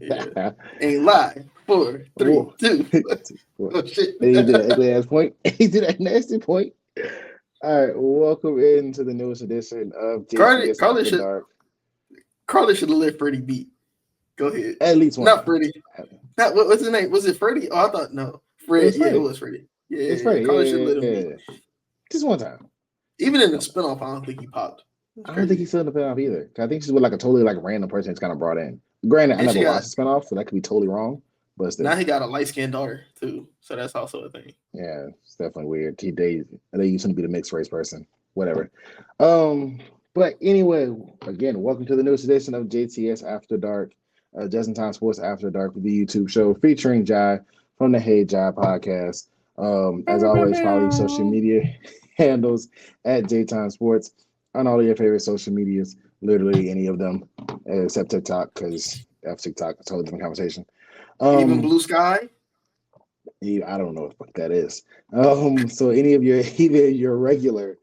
Yeah. Ain't lie. 4, 3, Whoa. 2. Oh shit. And he did that ugly ass point. He did that nasty point. All right, welcome into the newest edition of Carly, JTS Carly After should Dark. Carly should have let Freddie beat. Go ahead. At least one Not time. Freddie. Not what's his name? Was it Freddie? Oh, I thought no. It Fred. was Yeah, it Freddie. was Freddie. It's Yeah. Freddie. Carly should Yeah, let him yeah, beat. yeah. Just one time. Even in the spinoff, I don't think he popped. That's I don't think crazy. he's still in the spinoff either. 'Cause I think she's with like a totally like random person that's kind of brought in. Granted, I And never she got watched the spinoff, so that could be totally wrong. But now still, he got a light skinned daughter too. So that's also a thing. yeah, it's definitely weird. They used to be the mixed race person. Whatever. Um, but anyway, again, welcome to the newest edition of JTS After Dark, Just in Time Sports After Dark, the YouTube show featuring Jai from the Hey Jai podcast. As always, follow each social media handles at JTime Sports on all of your favorite social medias, literally any of them, except TikTok, because F TikTok, it's a totally different conversation. Even Um, Blue Sky. I don't know what the fuck that is. So any of your either your regular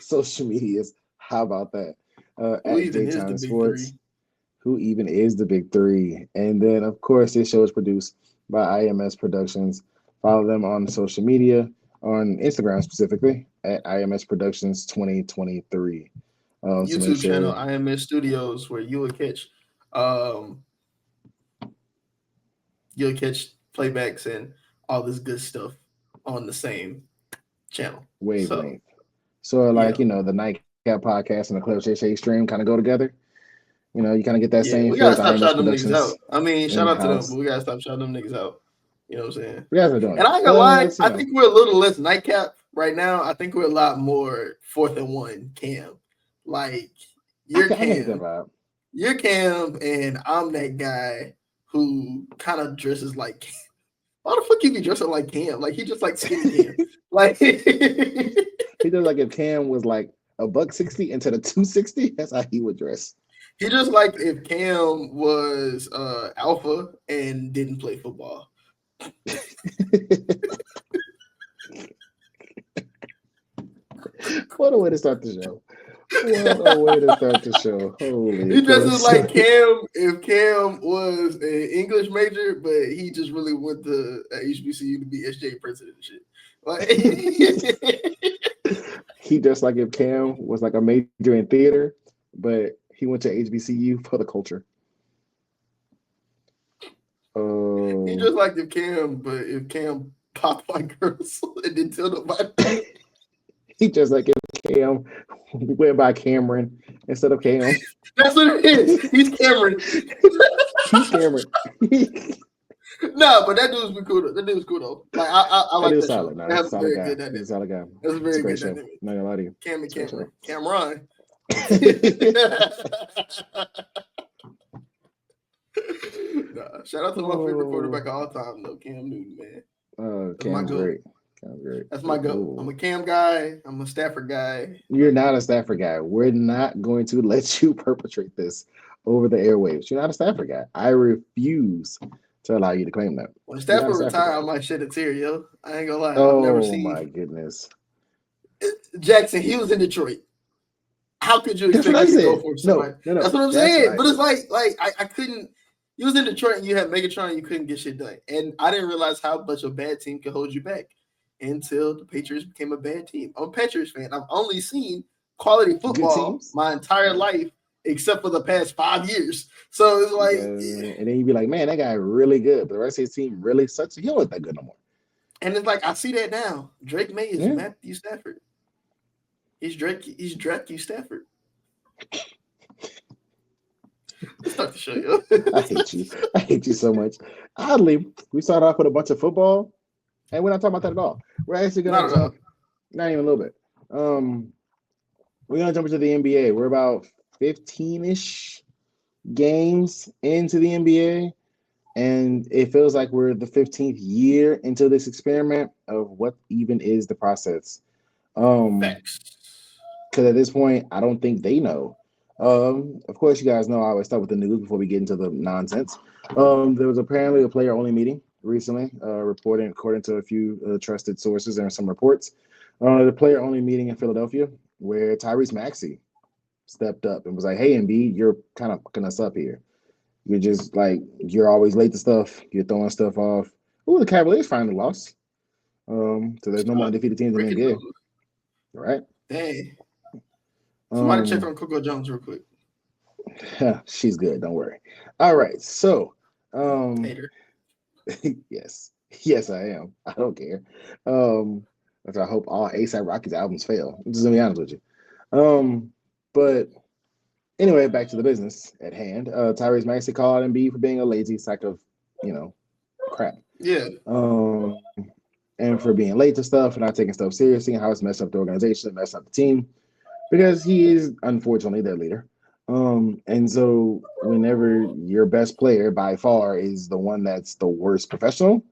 social medias, how about that? Who At even is the Daytime big Sports, three? who even is the big three? And then of course this show is produced by IMS Productions. Follow them on social media, on Instagram specifically at IMS Productions 2023. So make YouTube channel sure IMS Studios where um you'll catch playbacks and all this good stuff on the same channel. So wavelength. So like yeah. the Nightcap podcast and the Club Shay Shay stream kind of go together. You kind of get that Yeah, same we feel gotta with stop IMS shouting them niggas Productions out. I mean, in shout out to them, house. but we gotta stop shouting them niggas out. You know what I'm saying? You guys are doing And it. I ain't gonna lie, Plus, I think we're a little less nightcap right now. I think we're a lot more 4th and 1 Cam. Like I you're can get that Cam, vibe. you're Cam, and I'm that guy who kind of dresses like Cam. Why the fuck you be dressing like Cam? Like he just like skinny Cam. Like He does like if Cam was like a $160 instead of 260. That's how he would dress. he just like if Cam was alpha and didn't play football. What a way to start the show. What a way to start the show. Holy He dresses like Christ. Cam if Cam was an English major, but he just really went to HBCU to be SJ president and shit. Like He dressed like if Cam was like a major in theater, but he went to HBCU for the culture. he Oh. just like if Cam popped like girls and didn't tell nobody. He just like if Cam went by Cameron instead of Cam. That's what it is. He's Cameron. He's Cameron. No, but that dude's been cool. That dude's cool though. Like I That like is that show. solid. No, They he's have a a solid very guy. good He's a dynamic. solid guy. That's a It's a very great good show. dynamic. Not gonna lie to you. Cam and It's a great Cameron. show. Cameron. Nah, shout out to my favorite quarterback of all time, though, Cam Newton, man. That's my Cam's goat. great. Cam's great. That's my goat. I'm Oh, a Cam guy. I'm a Stafford guy. you're not a Stafford guy. We're not going to let you perpetrate this over the airwaves. You're not a Stafford guy. I refuse to allow you to claim that. When You're not a Stafford Stafford retire, I guy. might shed a tear, yo. I ain't gonna lie. I've never Oh my seen goodness. Jackson. He was in Detroit. How could you That's what expect I me to go said. for No, somebody? no, no. That's what I'm That's what saying. I But it's said. like I couldn't. You was in Detroit and you had Megatron and you couldn't get shit done. And I didn't realize how much a bad team could hold you back until the Patriots became a bad team. I'm a Patriots fan. I've only seen quality Good football teams. my entire life, except for the past 5 years. So it's like, And then you'd be like, man, that guy really good. But the rest of his team really sucks. He don't look that good no more. and it's like I see that now. Drake May is Yeah. Matthew Stafford. He's Drake. He's Matthew Stafford. Let's start the show, yo. I hate you. I hate you so much. Oddly, we started off with a bunch of football, and we're not talking about that at all. We're actually Not going to at all. jump, not even a little bit. We're going to jump into the NBA. We're about 15-ish games into the NBA, and it feels like we're the 15th year into this experiment of what even is the process. Facts. Because at this point, I don't think they know. Of course, you guys know I always start with the news before we get into the nonsense. There was apparently a player-only meeting recently, reporting according to a few trusted sources and some reports. The player-only meeting in Philadelphia, where Tyrese Maxey stepped up and was like, "Hey, Embiid, you're kind of fucking us up here." You're just like you're always late to stuff. You're throwing stuff off. Oh, the Cavaliers finally lost. So there's no more undefeated teams in the Breaking NBA, news. right? Dang. Somebody check Um, on Coco Jones real quick. she's good. Don't worry. All right. So, Hater. yes, yes, I am. I don't care. Which I hope all ASAP Rocky's albums fail. I'm just gonna be honest with you. But anyway, back to the business at hand. Tyrese Maxey called Embiid for being a lazy sack of, you know, crap. Yeah. And for being late to stuff and not taking stuff seriously and how it's messed up the organization, messed up the team, because he is unfortunately their leader. And so whenever your best player by far is the one that's the worst professional,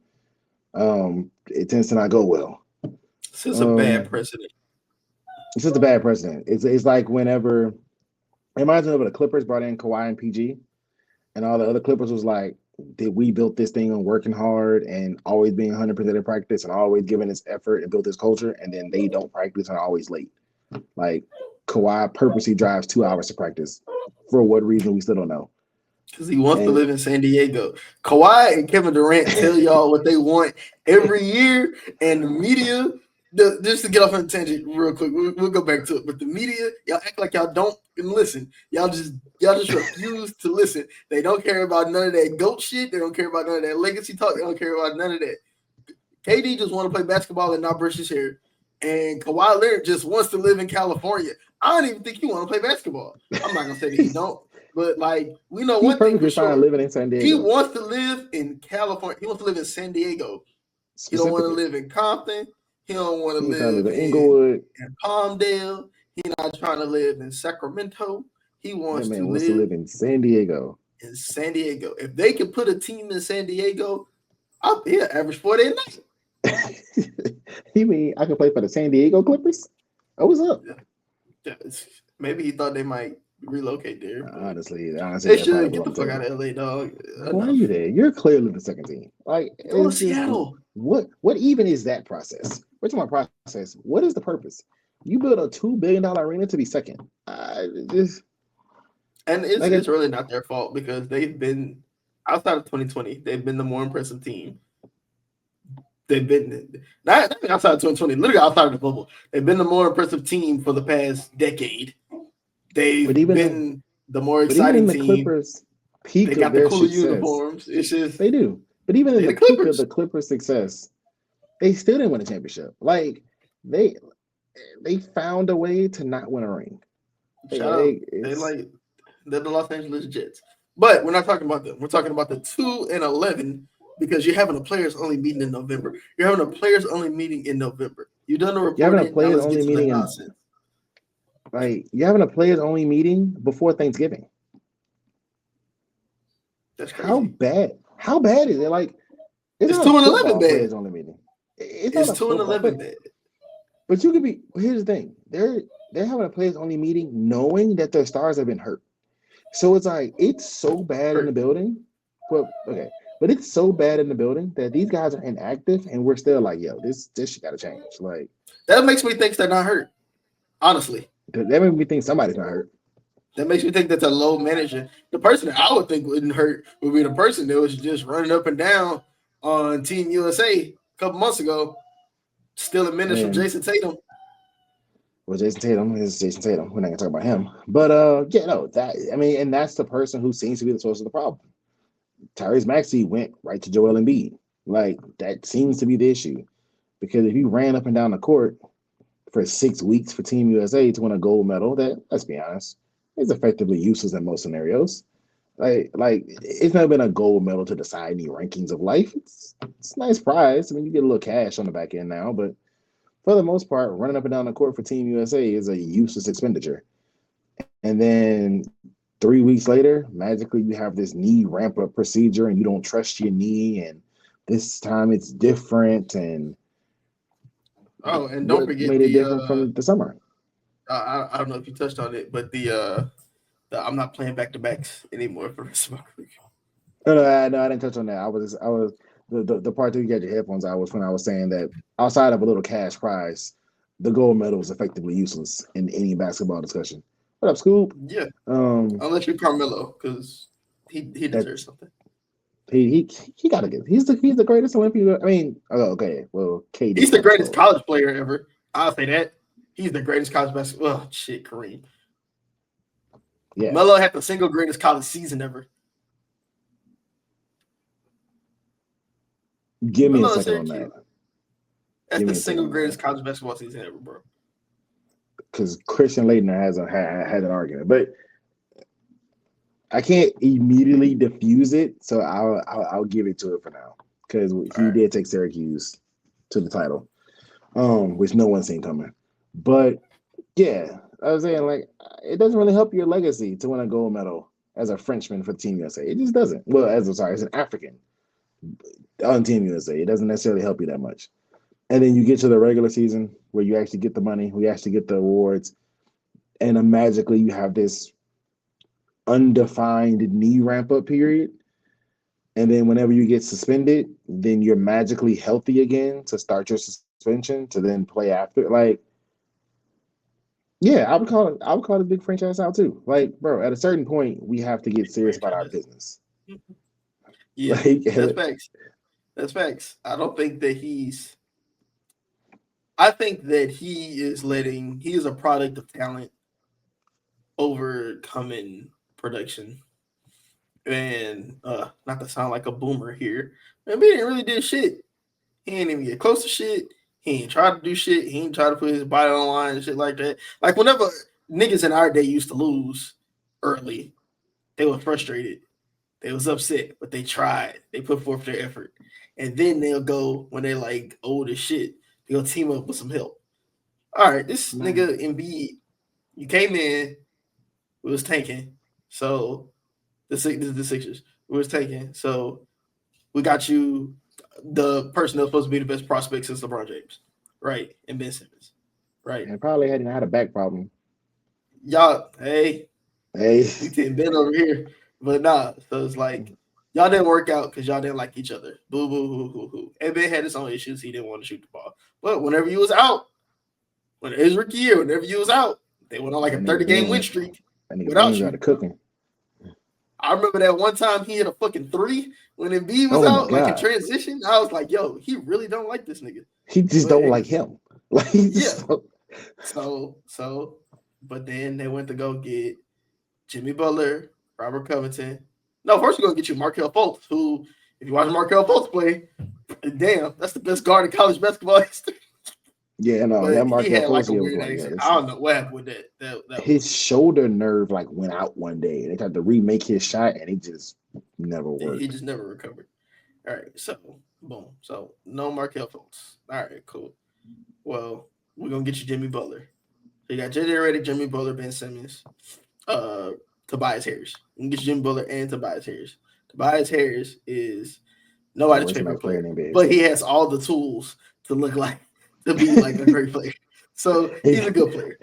it tends to not go well. This is a bad Um, precedent. it's just a bad precedent. It's like whenever it reminds me of when the Clippers brought in Kawhi and PG, and all the other Clippers was like, did we built this thing on working hard and always being 100% in practice and always giving this effort and built this culture, and then they don't practice and are always late. Like Kawhi purposely drives 2 hours to practice. For what reason, we still don't know. Because he wants to And live in San Diego. Kawhi and Kevin Durant tell y'all what they want every year, and the media. Just to get off on a tangent real quick, we'll go back to it. But the media, y'all act like y'all don't listen. Y'all just refuse to listen. They don't care about none of that GOAT shit. They don't care about none of that legacy talk. They don't care about none of that. KD just want to play basketball and not brush his hair. And Kawhi Leonard just wants to live in California. I don't even think he want to play basketball. I'm not gonna say that he don't, but like we know he's one thing for perfectly fine sure. living in San He Diego. wants to live in California. He wants to live in San Diego. He don't want to Specifically, live in Compton. He don't want to he ain't trying to live live in in Inglewood. Palmdale. He not trying to live in Sacramento. He That wants to man wants to live live in San Diego. in San Diego. If they could put a team in San Diego, I'll be an average 4 day night. You mean I can play for the San Diego Clippers? Oh, what's up? Maybe he thought they might relocate there. Honestly, They that probably should get was the on fuck the out table. of LA, dog. Why are you there? You're clearly the second team. Like Go to it's just Seattle. what even is that process? We're talking about process. What is the purpose? You build a $2 billion arena to be second. Just And like it's really not their fault because they've been outside of 2020, they've been the more impressive team. They've been not outside of 2020, literally outside of the bubble. They've been the more impressive team for the past decade. They've but even been the more but even exciting in the team. Clippers They peak of got the their cooler success, uniforms. It's just they do. But even in they the the peak of Clippers. the Clippers success, they still didn't win a championship. Like they they found a way to not win a ring. Shout out. It's They're the Los Angeles Jets. But we're not talking about them. We're talking about the 2-11 because you're having a players only meeting in November. You're having a players only meeting in November. You've done the you're having a reporting. Now players let's get only to the meeting in nonsense. like you're having a players only meeting before Thanksgiving. That's crazy. How bad is it? Like it's It's not a 2-11 football bad. players only meeting. It's not It's a two and football, eleven bad. but you could be. Here's the thing: they're having a players only meeting, knowing that their stars have been hurt. So it's like it's so bad in the Hurt. building. Well, okay, but it's so bad in the building that these guys are inactive, and we're still like, yo, this shit got to change. Like That makes me think they're not hurt. Honestly, that makes me think somebody's not hurt. that makes me think that's a low manager. The person that I would think wouldn't hurt would be the person that was just running up and down on Team USA a couple months ago, stealing minutes from And Jason Tatum. well, Jason Tatum is Jason Tatum. We're not gonna talk about him, but yeah, no, that I mean, and that's the person who seems to be the source of the problem. Tyrese Maxey went right to Joel Embiid. Like that seems to be the issue because if he ran up and down the court for 6 weeks for Team USA to win a gold medal, that let's be honest, is effectively useless in most scenarios. Like it's never been a gold medal to decide any rankings of life. It's a nice prize. I mean, you get a little cash on the back end now, but for the most part, running up and down the court for Team USA is a useless expenditure. And then 3 weeks later, magically you have this knee ramp up procedure and you don't trust your knee, and this time it's different. And Oh, and don't what forget made it different from the summer? I don't know if you touched on it, but the I'm not playing back to backs anymore for the rest of my career. No, I didn't touch on that. I was the part that you got your headphones out was when I was saying that outside of a little cash prize, the gold medal is effectively useless in any basketball discussion. What up, Scoop? Yeah, Um, unless you're Carmelo, because he deserves something. He gotta get. He's the greatest Olympian. I mean, okay. Well, KD. He's the greatest college player ever. I'll say that. He's the greatest college basketball. Oh shit, Kareem. Yeah. Melo had the single greatest college season ever. Give me a second on that. That's the single greatest college basketball season ever, bro. Because Christian Laettner hasn't had an argument, but I can't immediately diffuse it, so I'll give it to it for now because he did take Syracuse to the title, which no one's seen coming. But yeah, I was saying like it doesn't really help your legacy to win a gold medal as a Frenchman for Team USA. It just doesn't. Well, as an African on Team USA, it doesn't necessarily help you that much. And then you get to the regular season where you actually get the money, we actually get the awards, and then magically you have this undefined knee ramp up period. And then whenever you get suspended, then you're magically healthy again to start your suspension to then play after. Like, yeah, I would call it a big franchise out too. Like, bro, at a certain point, we have to get serious about our business. Yeah, like, that's facts. That's facts. I think that he is a product of talent overcoming production. And not to sound like a boomer here, man, he didn't really do shit. He ain't even get close to shit. He ain't try to do shit. He ain't try to put his body on the line and shit like that. Like whenever niggas in our day used to lose early, they were frustrated. They was upset, but they tried. They put forth their effort. And then they'll go when they're like old as shit, they'll team up with some help. All right, this nigga Embiid, you came in, we was tanking. So the Sixers, we was tanking. So we got you the person that's supposed to be the best prospect since LeBron James, right? And Ben Simmons, right? And probably hadn't had a back problem. Y'all, hey, we getting Ben over here, but nah. So it's like y'all didn't work out because y'all didn't like each other. Boo, boo, hoo, hoo, hoo. And Ben had his own issues. He didn't want to shoot the ball. But whenever you was out, when his rookie year, whenever you was out, they went on like a 30-game win streak without you. Cooking. I remember that one time he hit a fucking 3 when Embiid was out, like in transition. I was like, yo, he really don't like this nigga. He just don't like him. Like, So, but then they went to go get Jimmy Butler, Robert Covington. No, first we're going to get you Markelle Fultz, who, if you watch Markelle Fultz play, damn, that's the best guard in college basketball history. Yeah, no, that Markelle Fultz was I don't know what happened with that his shoulder nerve like went out one day. They tried to remake his shot, and it just never worked. He just never recovered. All right, so boom. So no Markelle Fultz. All right, cool. Well, we're gonna get you Jimmy Butler. So you got JJ Redick, Jimmy Butler, Ben Simmons, Tobias Harris. You can get you Jimmy Butler and Tobias Harris. Tobias Harris is nobody's favorite player, but he has all the tools to look like. To be like a great player. So he's a good player.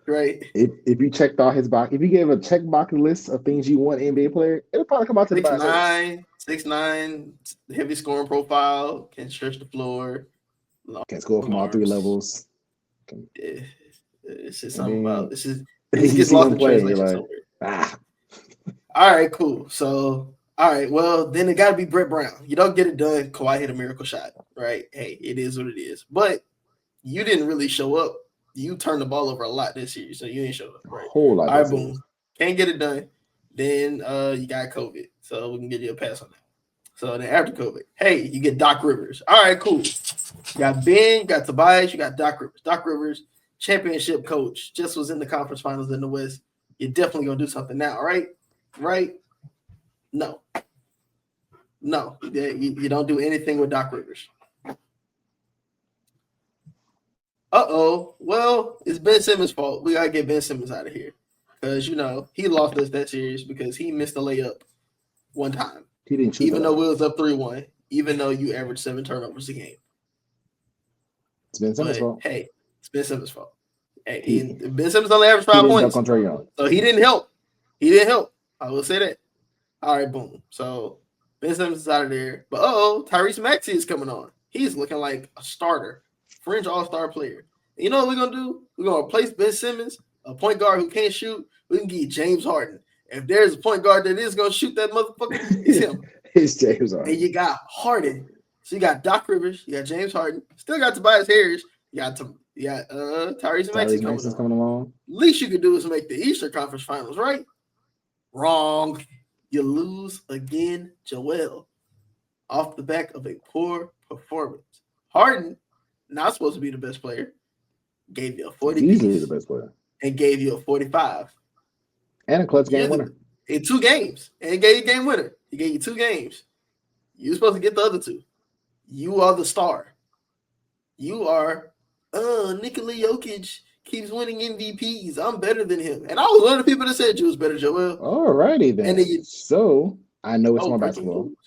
Right? If you checked all his box, if you gave a check box list of things you want NBA player, it'll probably come out to 6'9", heavy scoring profile, can stretch the floor. Can score from all 3 levels. Yeah. It's just something about this is he gets lost in translation somewhere. All right, cool. So all right, well, then it got to be Brett Brown. You don't get it done. Kawhi hit a miracle shot, right? Hey, it is what it is. But you didn't really show up. You turned the ball over a lot this year, so you ain't show up, right? A whole lot. All right, boom. Can't get it done. Then you got COVID, so we can give you a pass on that. So then after COVID, hey, you get Doc Rivers. All right, cool. You got Ben, you got Tobias, you got Doc Rivers. Doc Rivers, championship coach, just was in the conference finals in the West. You're definitely going to do something now, right? Right? No, you don't do anything with Doc Rivers. Well, it's Ben Simmons' fault. We got to get Ben Simmons out of here because, he lost us that series because he missed a layup one time. He didn't shoot even though we was up 3-1, even though you averaged 7 turnovers a game. It's Ben Simmons' fault. Hey, it's Ben Simmons' fault. Hey, Ben Simmons only averaged 5 points. So he didn't help. I will say that. All right, boom. So Ben Simmons is out of there. But Tyrese Maxey is coming on. He's looking like a starter, fringe all-star player. And you know what we're gonna do? We're gonna replace Ben Simmons, a point guard who can't shoot. We can get James Harden If there's a point guard that is gonna shoot that motherfucker, it's him. It's James Harden. And you got Harden. So you got Doc Rivers, you got James Harden, still got Tobias Harris, you got Tyrese Maxey coming along. Least you could do is make the Eastern Conference Finals, right? Wrong. You lose again, Joel, off the back of a poor performance. Harden, not supposed to be the best player, gave you a 40 easily the best player, and gave you a 45 and a clutch game winner in 2 games, and gave you a game winner. He gave you 2 games. You're supposed to get the other 2. You are the star. You are. Nikola Jokic keeps winning MVPs. I'm better than him, and I was one of the people that said you was better, Joel. Alrighty then. So I know it's more basketball. News.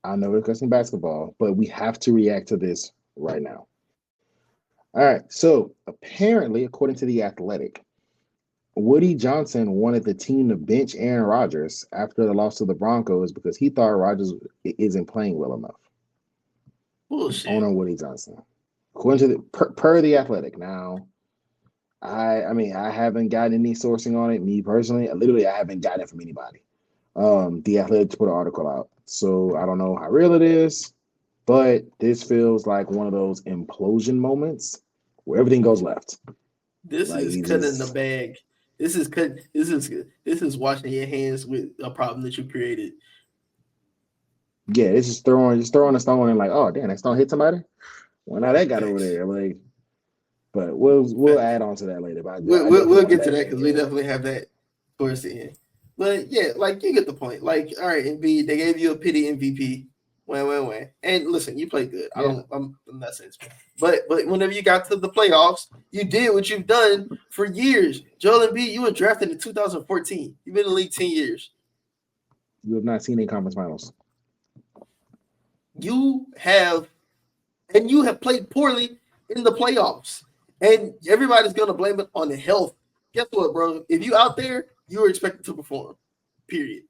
I know we're discussing basketball, but we have to react to this right now. All right. So apparently, according to The Athletic, Woody Johnson wanted the team to bench Aaron Rodgers after the loss to the Broncos because he thought Rodgers isn't playing well enough. Bullshit. Owner Woody Johnson. According to per The Athletic. Now, I mean, I haven't gotten any sourcing on it. Me personally, literally, I haven't gotten it from anybody. The Athletic put an article out, so I don't know how real it is, but this feels like one of those implosion moments where everything goes left. This is cutting the bag. This is washing your hands with a problem that you created. Yeah, it's just throwing a stone and like, oh damn, that stone hit somebody. Well, now that got over there, like. But we'll add on to that later. But we'll get to that because we definitely have that towards the end. But yeah, like you get the point. Like, all right, Embiid, they gave you a pity MVP. When. And listen, you played good. Yeah. I'm not saying it's but whenever you got to the playoffs, you did what you've done for years. Joel Embiid, you were drafted in 2014. You've been in the league 10 years. You have not seen any conference finals. You have played poorly in the playoffs. And everybody's gonna blame it on the health. Guess what, bro? If you out there, you are expected to perform. Period.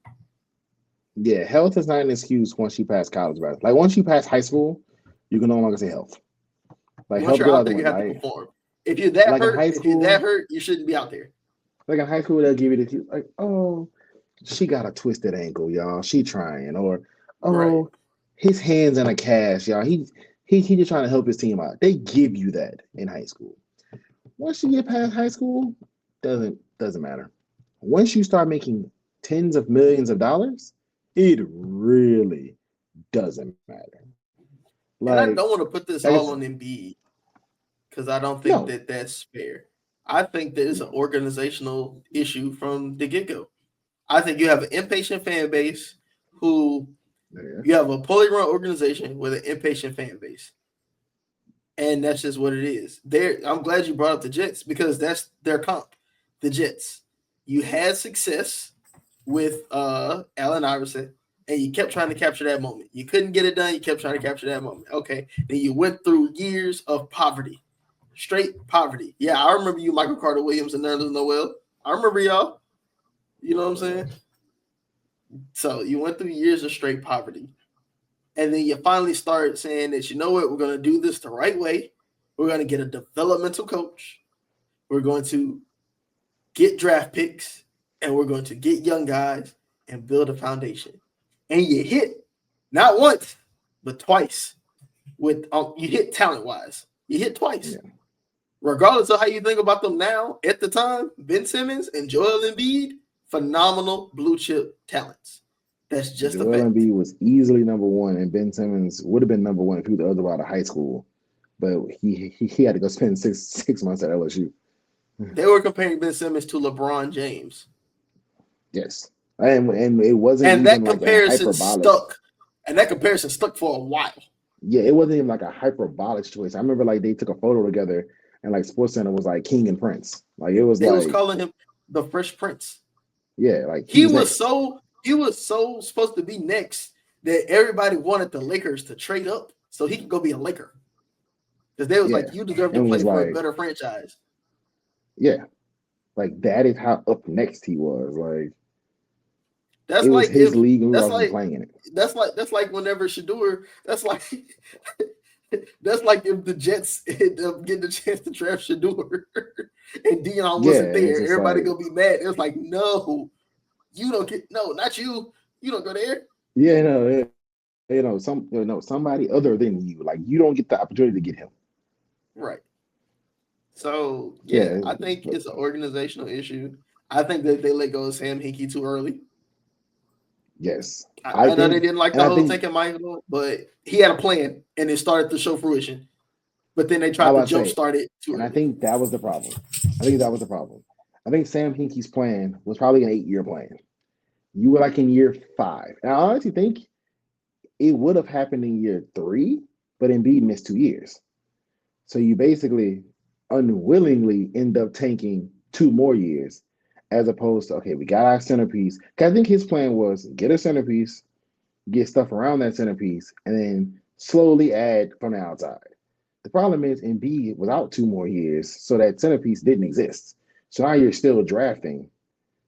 Yeah, health is not an excuse once you pass college basketball. Like once you pass high school, you can no longer say health. Like once you're out there, you have to perform. If you're that hurt, you shouldn't be out there. Like in high school, they'll give you the like, oh, she got a twisted ankle, y'all. She trying, or oh, his hands in a cast, y'all. He just trying to help his team out. They give you that in high school. Once you get past high school, doesn't matter. Once you start making tens of millions of dollars, it really doesn't matter. Like, and I don't want to put this all on Embiid because I don't think that's fair. I think that it's an organizational issue from the get-go. I think you have an impatient fan base who you have a poorly run organization with an impatient fan base. And that's just what it is. I'm glad you brought up the Jets because that's their comp. The Jets. You had success with Allen Iverson, and you kept trying to capture that moment. You couldn't get it done. You kept trying to capture that moment. Okay. Then you went through years of poverty. Straight poverty. Yeah, I remember you, Michael Carter Williams, and Nerlens Noel. I remember y'all. You know what I'm saying? So you went through years of straight poverty. And then you finally start saying that, you know what, we're going to do this the right way. We're going to get a developmental coach. We're going to get draft picks, and we're going to get young guys and build a foundation. And you hit not once, but twice. With you hit talent-wise. You hit twice. Yeah. Regardless of how you think about them now, at the time, Ben Simmons and Joel Embiid, phenomenal blue chip talents. That's just Joel Embiid was easily number one, and Ben Simmons would have been number one if he was out of high school. But he had to go spend six months at LSU. They were comparing Ben Simmons to LeBron James. Yes, and it wasn't. And that comparison stuck. And that comparison stuck for a while. Yeah, it wasn't even like a hyperbolic choice. I remember like they took a photo together, and like SportsCenter was like King and Prince. Like it was. They was calling him the Fresh Prince. Yeah, like he was so supposed to be next that everybody wanted the Lakers to trade up so he could go be a Laker. Because they was like, you deserve to play for a better franchise. Yeah. Like that is how up next he was. Like that's like his league and we were playing in it. That's like whenever Shador, that's like if the Jets end up getting a chance to draft Shador and Dion wasn't there, everybody gonna be mad. It was like, no. You don't get not you. You don't go there. Yeah, no, somebody other than you. Like you don't get the opportunity to get him. Right. So yeah, Yeah, I think it's an organizational issue. I think that they let go of Sam Hinkie too early. yes, I know they didn't like and the I whole think taking Michael, but he had a plan and it started to show fruition. But then they I tried to would say, jumpstart it too and I early. think that was the problem. I think that was the problem. I think Sam Hinkie's plan was probably an 8-year plan. You were like in year 5, and I honestly think it would have happened in year 3, but Embiid missed 2 years. So you basically unwillingly end up tanking 2 more years, as opposed to okay, we got our centerpiece. Because I think his plan was get a centerpiece, get stuff around that centerpiece, and then slowly add from the outside. The problem is Embiid was out 2 more years, so that centerpiece didn't exist. So now you're still drafting,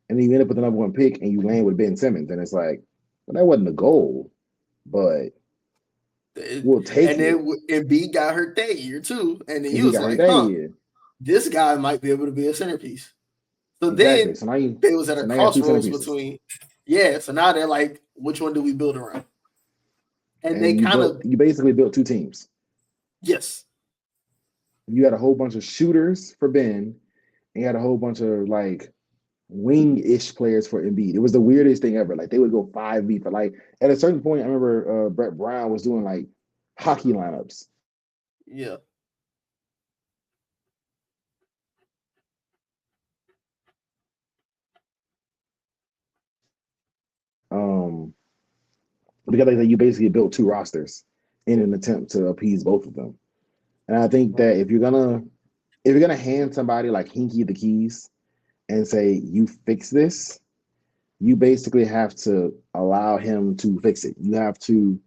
and then you end up with the number 1 pick, and you land with Ben Simmons, and it's like, well, that wasn't the goal, but we'll take And it. then Embiid got hurt that year too, and then And he he was got hurt like, that "Huh, year. this guy might be able to be a centerpiece." So Exactly. then So now you, they was at so a now you have two crossroads centerpieces, between, yeah. So now they're like, which one do we build around? And they and kind of, you basically built 2 teams. yes, You had a whole bunch of shooters for Ben, and you had a whole bunch of like wing-ish players for Embiid. It was the weirdest thing ever. Like they would go 5 deep, but like at a certain point, I remember Brett Brown was doing like hockey lineups. yeah. Um, because like, you basically built 2 rosters in an attempt to appease both of them. And I think that if you're gonna hand somebody like Hinkie the keys and say you fix this, you basically have to allow him to fix it. You have to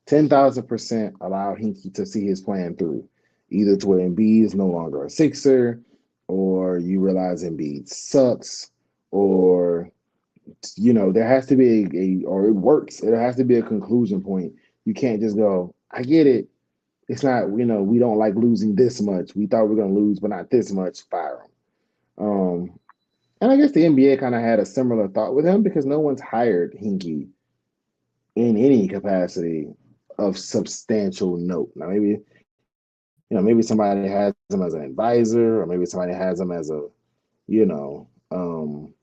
10,000% allow Hinkie to see his plan through, either to where Embiid is no longer a Sixer, or you realize Embiid sucks, or there has to be or it works. It has to be a conclusion point. You can't just go, I get it. It's not, we don't like losing this much. We thought we were going to lose, but not this much. Fire him. And I guess the NBA kind of had a similar thought with him because no one's hired Hinkie in any capacity of substantial note. Now, maybe somebody has him as an advisor, or maybe somebody has him as a, you know, um,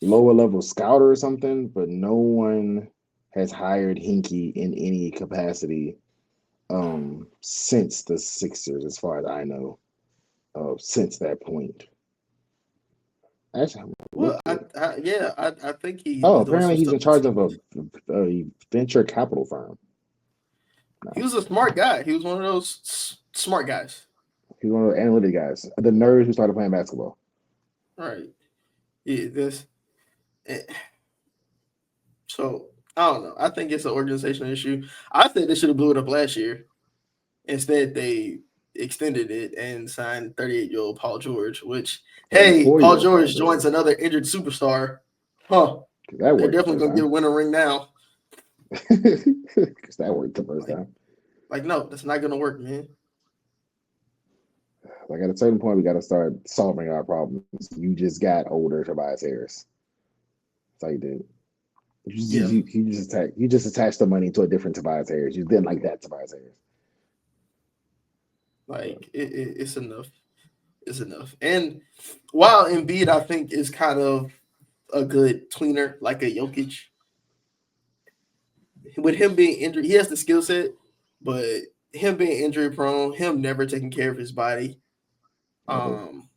lower level scouter or something, but no one has hired Hinkie in any capacity since the Sixers, as far as I know, since that point. Actually, Well, look it. I think Oh, he's doing apparently some he's stuff in with charge of teams. a venture capital firm. He No, was a smart guy. He was one of those smart guys. he's one of the analytic guys, the nerds who started playing basketball. Right. Yeah. Eh, So I don't know. I think it's an organizational issue. I think they should have blew it up last year. Instead, they extended it and signed 38-year-old Paul George. Which, hey, Paul 34-year-old Paul George joins George. another injured superstar. Huh? That They're worked the definitely first gonna get a time. winning ring now. Because that worked the first Like, time. no, that's not gonna work, man. Like at a certain point, we got to start solving our problems. You just got older, Tobias Harris. That's all you did. Yeah, You just attached the money to a different Tobias Harris. You didn't like that Tobias Harris. But it's enough. It's enough. And while Embiid, I think, is kind of a good tweener, like a Jokic, with him being injured, he has the skill set, but him being injury prone, him never taking care of his body. never. Um,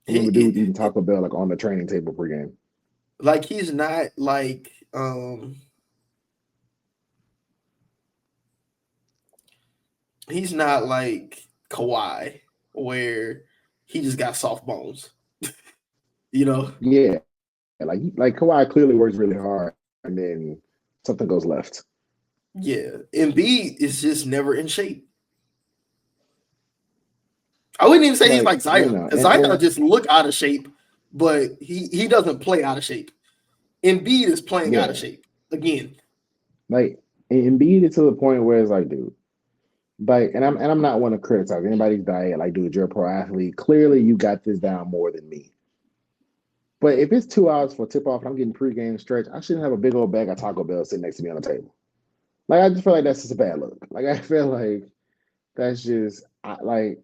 I remember dudes eating he Taco Bell like on the training table pregame. like he's not like he's not like Kawhi, where he just got soft bones. You know, Yeah, like Kawhi clearly works really hard, and then something goes left. yeah. Embiid is just never in shape. I wouldn't even say he's Like like Zion, because Zion and just look out of shape, but he doesn't play out of shape. Embiid is playing out of yeah, shape again. like Embiid is to the point where it's like, dude, like, and I'm not one to criticize anybody's diet. Like, dude, you're a pro athlete. Clearly, you got this down more than me. But if it's 2 hours for tip off and I'm getting pregame stretch, I shouldn't have a big old bag of Taco Bell sitting next to me on the table. Like I just feel like that's just a bad look. Like I feel like that's just like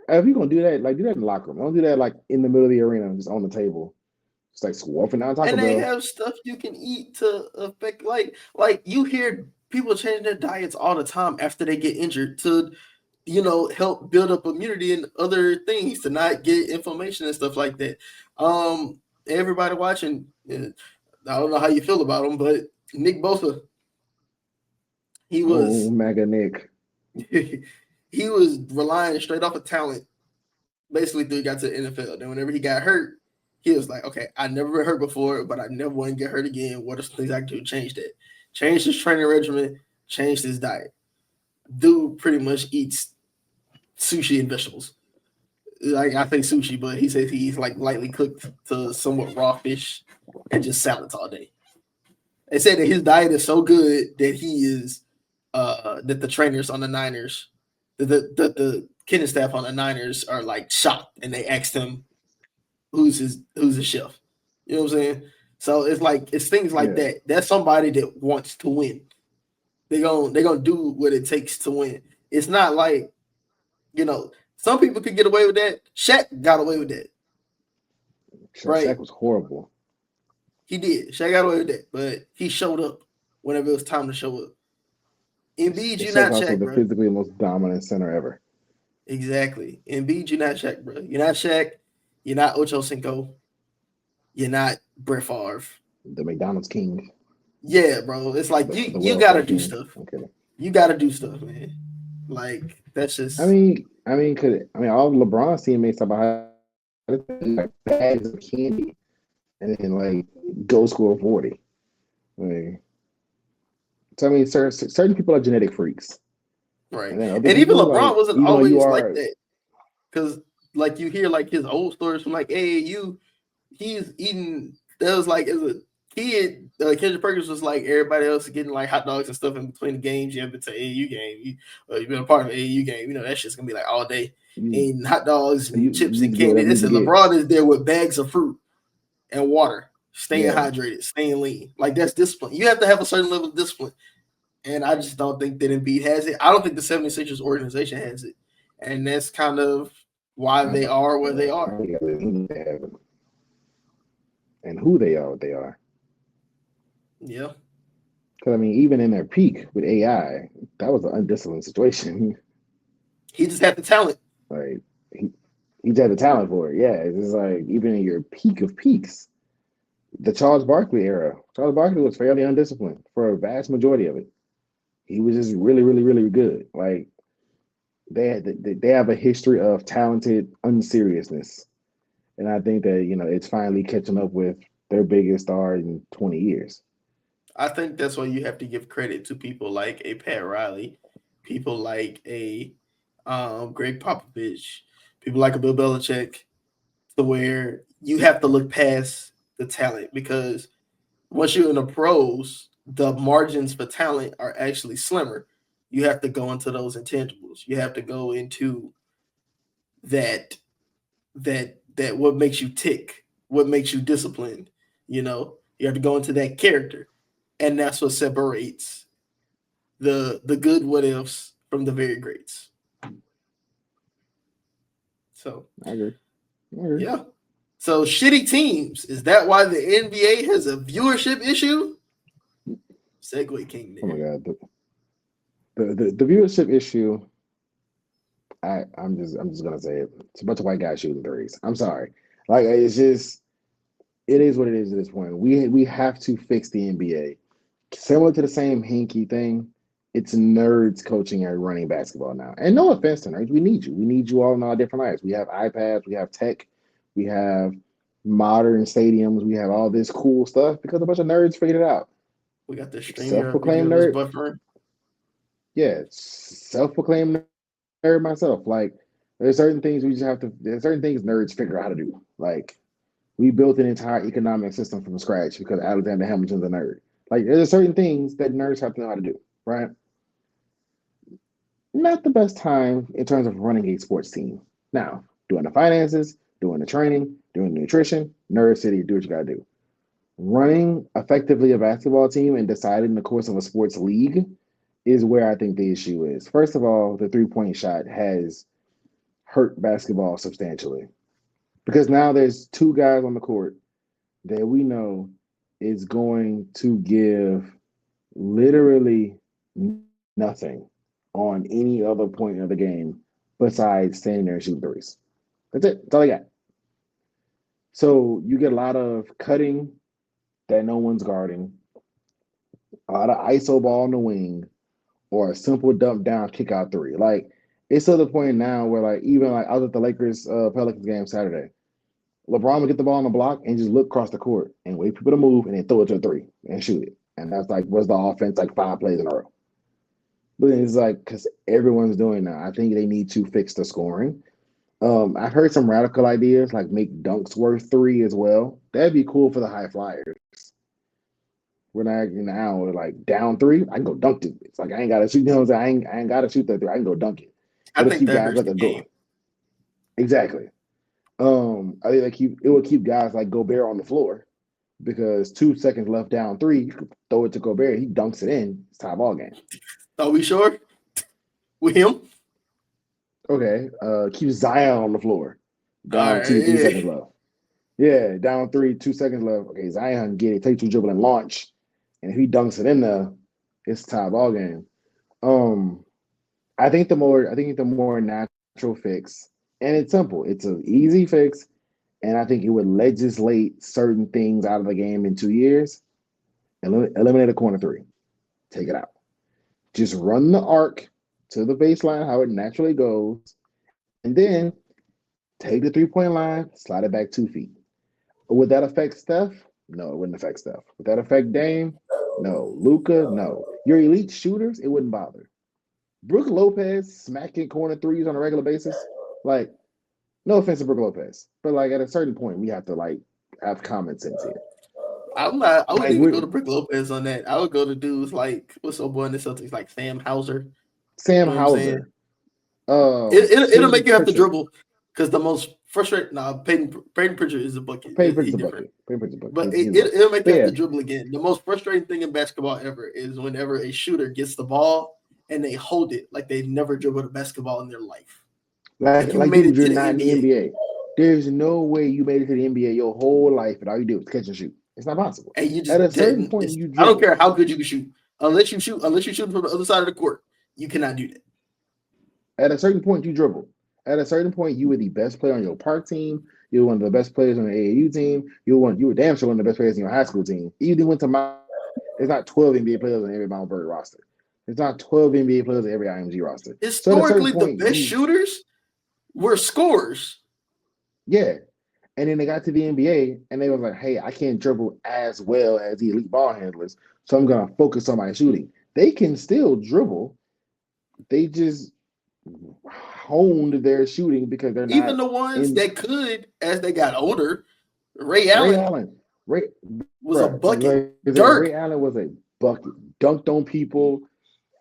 if you're gonna do that, like do that in the locker room. Don't do that like in the middle of the arena, just on the table. It's like swapping down Taco And they Bell. have stuff you can eat to affect like you hear people changing their diets all the time after they get injured to help build up immunity and other things to not get inflammation and stuff like that. Everybody watching, I don't know how you feel about him, but Nick Bosa, he Oh, was Mega Nick. he was relying straight off of talent basically till he got to the NFL. Then whenever he got hurt, he was like, okay, I never been hurt before, but I never want to get hurt again. What are some things I can do to change that? Change his training regimen, change his diet. Dude pretty much eats sushi and vegetables. Like I think sushi, but he says he's like lightly cooked to somewhat raw fish and just salads all day. They said that his diet is so good that he is that the trainers on the Niners, the kitchen staff on the Niners are like shocked and they asked him who's his chef. You know what I'm saying? So it's things like Yeah. that. That's somebody that wants to win. They're gonna do what it takes to win. It's not like, some people could get away with that. Shaq got away with that. Right? Shaq was horrible. He did. Shaq got away with that, but he showed up whenever it was time to show up. Embiid, you're Shaq not also Shaq, the bro. physically most dominant center ever. Exactly. Embiid, you're not Shaq, bro. You're not Shaq. You're not Ocho Cinco. You're not Brett Favre. The McDonald's king. Yeah, bro. It's like The you gotta welfare do king. stuff. Okay. You gotta do stuff, man. Like that's just. All LeBron's teammates talk about how like bags of candy and then like go score 40. Like, so certain people are genetic freaks, Right. and then other And even people LeBron like wasn't even though you always like are that. Because like you hear like his old stories from like AAU, he's eating. That was like as a kid, Kendrick Perkins was like everybody else getting like hot dogs and stuff in between the games. You ever been to AAU game? You've been a part of an AAU game. That shit's gonna be like all day you eating hot dogs and chips you and just get candy. whatever They you said can get. LeBron is there with bags of fruit and water, staying Yeah, hydrated, staying lean. Like that's discipline. You have to have a certain level of discipline. And I just don't think that Embiid has it. I don't think the 76ers organization has it. And that's kind of why they are where they are. And who they are, what they are. Yeah. Because even in their peak with AI, that was an undisciplined situation. He just had the talent. Like he just had the talent for it. Yeah, it's just like even in your peak of peaks, the Charles Barkley era. Charles Barkley was fairly undisciplined for a vast majority of it. He was just really, really, really good. Like they have a history of talented unseriousness, and I think that it's finally catching up with their biggest star in 20 years. I think that's why you have to give credit to people like a Pat Riley, people like a Greg Popovich, people like a Bill Belichick, to where you have to look past the talent because once you're in the pros, the margins for talent are actually slimmer. You have to go into those intangibles. You have to go into that what makes you tick, what makes you disciplined. You have to go into that character, and that's what separates the good what ifs from the very greats. So I agree. I agree. yeah. So shitty teams, is that why the NBA has a viewership issue? Segue King there. Oh my god, the viewership issue. I'm just gonna say it. It's a bunch of white guys shooting threes. I'm sorry. Like it's just it is what it is at this point. We have to fix the NBA. Similar to the same hinky thing, it's nerds coaching and running basketball now. And no offense to nerds, we need you. We need you all in all different lives. We have iPads, we have tech, we have modern stadiums, we have all this cool stuff because a bunch of nerds figured it out. We got the streamer Self-proclaimed video that's nerd. buffering. Yeah, self-proclaimed nerd myself. Like there's certain things we just have to. There's certain things nerds figure out how to do. Like we built an entire economic system from scratch because Alexander Hamilton's a nerd. Like there's certain things that nerds have to know how to do. Right? Not the best time in terms of running a sports team. Now, doing the finances, doing the training, doing nutrition, Nerd City, do what you gotta do. Running effectively a basketball team and deciding the course of a sports league is where I think the issue is. First of all, the 3-point shot has hurt basketball substantially because now there's two guys on the court that we know is going to give literally nothing on any other point of the game besides standing there and shooting threes. That's it. That's all I got. So you get a lot of cutting that no one's guarding, a lot of ISO ball on the wing, or a simple dump down kick out three. Like it's to the point now where like even like I was at the Lakers Pelicans game Saturday. LeBron would get the ball on the block and just look across the court and wait for people to move and then throw it to a three and shoot it. And that's like was the offense like 5 plays in a row. But it's like because everyone's doing that. I think they need to fix the scoring. I've heard some radical ideas like make dunks worth 3 as well. That'd be cool for the high flyers. We're not now like down 3. I can go dunk it. It's like I ain't gotta shoot. You know what I'm saying? I ain't gotta shoot that 3. I can go dunk it. I It'll think keep that guys hurts like the a game. go. Exactly. I think it will keep guys like Gobert on the floor because 2 seconds left down 3, you could throw it to Gobert. He dunks it in. It's tie ball game. Are we sure with him? Okay. Keep Zion on the floor. Down All 2, 3 right, seconds left. Yeah, down 3, 2 seconds left. Okay, Zion get it, take 2 dribble and launch. And if he dunks it in there, it's tie ball game. I think the more natural fix, and it's simple. It's an easy fix, and I think it would legislate certain things out of the game in 2 years. Eliminate a corner 3. Take it out. Just run the arc to the baseline, how it naturally goes, and then take the 3-point line, slide it back 2 feet. Would that affect Steph? No, it wouldn't affect Steph. Would that affect Dame? No. Luka? No. Your elite shooters, it wouldn't bother. Brook Lopez smacking corner 3s on a regular basis, like, no offense to Brook Lopez, but like at a certain point, we have to like have common sense here. I wouldn't Like even go to Brook Lopez on that. I would go to dudes like what's up boy in the Celtics, like Sam Hauser. Sam You know what I'm saying? Hauser, It'll make you have to Pritchard. dribble because the most frustrating. Peyton Pritchard is a bucket. Payne He's Pritchard's a different. bucket. Payne Pritchard's a bucket. But He's a bucket. it'll make But you have yeah, to dribble again. The most frustrating thing in basketball ever is whenever a shooter gets the ball and they hold it like they've never dribbled a basketball in their life. Like you like made dude, it to you're the not in the NBA. NBA. There's no way you made it to the NBA your whole life and all you did was catch and shoot. It's not possible. And you At a just certain didn't. point, you I don't dribble. care how good you can shoot. Unless you shoot from the other side of the court, you cannot do that. At a certain point, you dribble. At a certain point, you were the best player on your park team. You were one of the best players on the AAU team. You were damn sure one of the best players in your high school team. You even went to there's not 12 NBA players on every Mount Bird roster. There's not 12 NBA players on every IMG roster. So at a certain Historically, the point, best shooters were scorers. yeah. And then they got to the NBA and they was like, hey, I can't dribble as well as the elite ball handlers, so I'm gonna focus on my shooting. They can still dribble. They just honed their shooting because they're Even not the ones in that could, as they got older, Ray Ray Allen Allen. Ray was a Bruh, bucket. Ray Dirk, Allen was a bucket, dunked on people,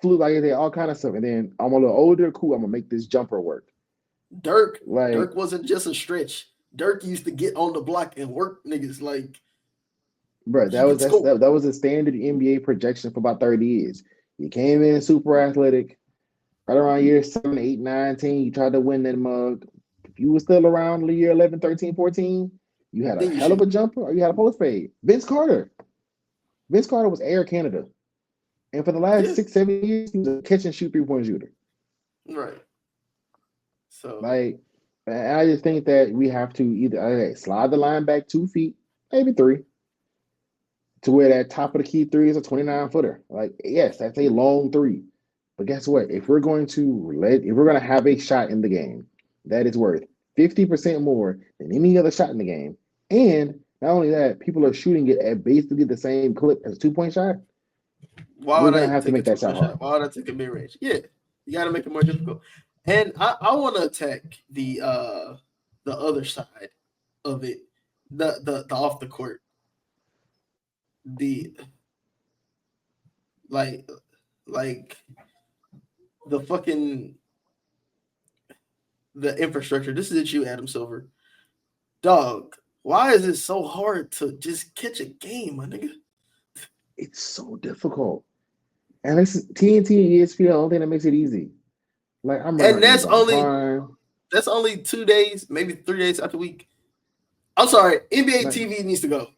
flew like they all kind of stuff. And then I'm a little older, cool. I'm gonna make this jumper work. Like, Dirk wasn't just a stretch. Dirk used to get on the block and work niggas like bro, he could score. that was a standard NBA projection for about 30 years. You came in super athletic, right around year 7, 8, 9, 10, you tried to win that mug. If you were still around the year 11, 13, 14, you had a Then you hell of shoot. a jumper or you had a post fade. Vince Carter was Air Canada. And for the last Yeah, 6, 7 years, he was a catch and shoot 3-point shooter. right. So Like, and I just think that we have to either slide the line back 2 feet, maybe 3, to where that top of the key 3 is a 29-footer. Like, yes, that's a long 3. But guess what? If we're going to have a shot in the game that is worth 50% more than any other shot in the game, and not only that, people are shooting it at basically the same clip as a 2-point shot, why we're would gonna I have to take a make that shot 2-point shot? hard. Why would I take a mid range? Yeah, you got to make it more difficult. And I want to attack the other side of it, the off the court, the like like the fucking the infrastructure. This is at you, Adam Silver. Dog, Why is it so hard to just catch a game, my nigga? It's so difficult. And this is TNT and ESPN, the only thing that makes it easy. Like I'm running And that's Amazon Prime. That's only 2 days, maybe 3 days out the week. I'm sorry, NBA Like, TV needs to go.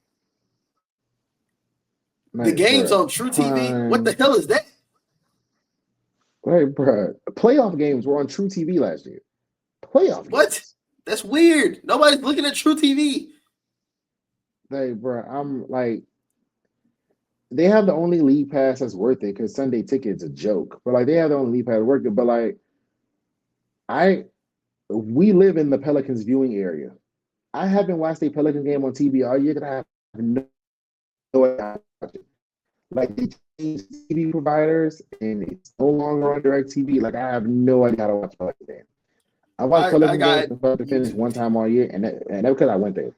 The like, games bruh, on True TV, Prime. what the hell is that? Like, bro, playoff games were on True TV last year. Playoff What? games. That's weird. Nobody's looking at True TV. Like, bro, I'm like, they have the only league pass that's worth it because Sunday Ticket's a joke. But like, they have the only league pass worth it. But like, we live in the Pelicans viewing area. I haven't watched a Pelicans game on TV all year because I have no idea. Like they changed TV providers and it's no longer on DirecTV. Like I have no idea how to watch Pelicans game. I watched Pelicans games from start to finish one time all year, and that because I went there.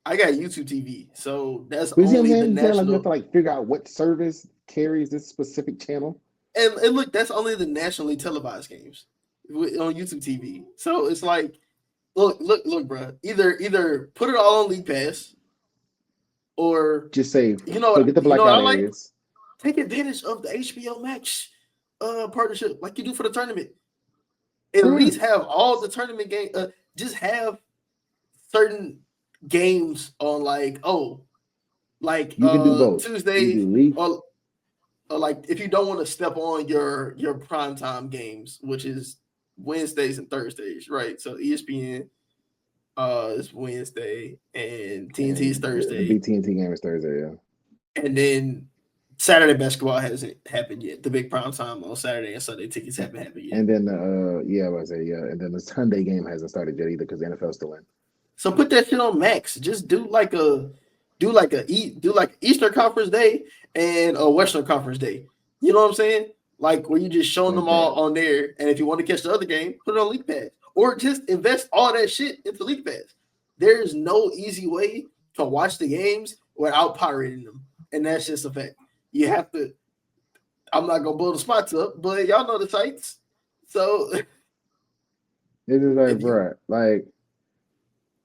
I got YouTube TV, so that's But only the national. Like you have national. to like figure out what service carries this specific channel. And look, that's only the nationally televised games on YouTube TV. So it's like, look, bro. Either put it all on League Pass, or just say, you know, get the blackout areas. Take advantage of the HBO Max partnership, like you do for the tournament. At least have all the tournament game. Just have certain games on, like you can do both Tuesday, or like if you don't want to step on your primetime games, which is Wednesdays and Thursdays, right? So ESPN is Wednesday and TNT is Thursday. The big TNT game is Thursday, yeah. And then Saturday basketball hasn't happened yet. The big prime time on Saturday and Sunday tickets haven't happened yet. And then and then the Sunday game hasn't started yet either because the NFL's still in. So put that shit on Max. Just do like Eastern Conference Day and a Western Conference Day. You know what I'm saying? Like where you just showing them all on there, and if you want to catch the other game, put it on League Pass, or just invest all that shit into League Pass. There's no easy way to watch the games without pirating them, and that's just a fact. You have to. I'm not gonna blow the spots up, but y'all know the sites. So it's just like, bro, like.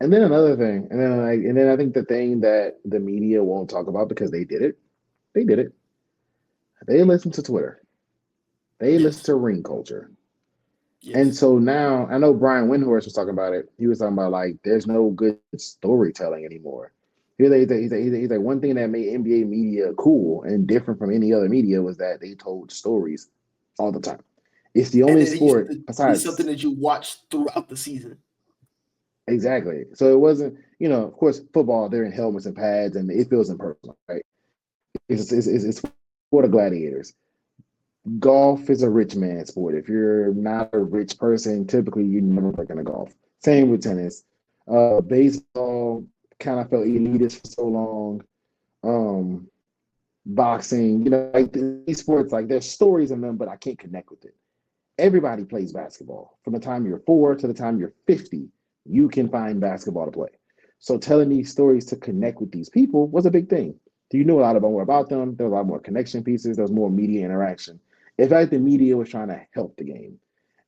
And then another thing, and then I think the thing that the media won't talk about because they did it. They listen to Twitter. They listen to ring culture. Yes. And so now I know Brian Windhorst was talking about it. He was talking about like there's no good storytelling anymore. He's like one thing that made NBA media cool and different from any other media was that they told stories all the time. It's the only sport besides something that you watch throughout the season. Exactly. So it wasn't, of course, football, they're in helmets and pads and it feels impersonal, right? It's for the gladiators. Golf is a rich man sport. If you're not a rich person, typically you never play in a golf. Same with tennis. Baseball kind of felt elitist for so long. Boxing, like these sports, like there's stories in them, but I can't connect with it. Everybody plays basketball. From the time you're 4 to the time you're 50. You can find basketball to play. So telling these stories to connect with these people was a big thing. You knew a lot more about them. There was a lot more connection pieces. There was more media interaction. In fact, the media was trying to help the game.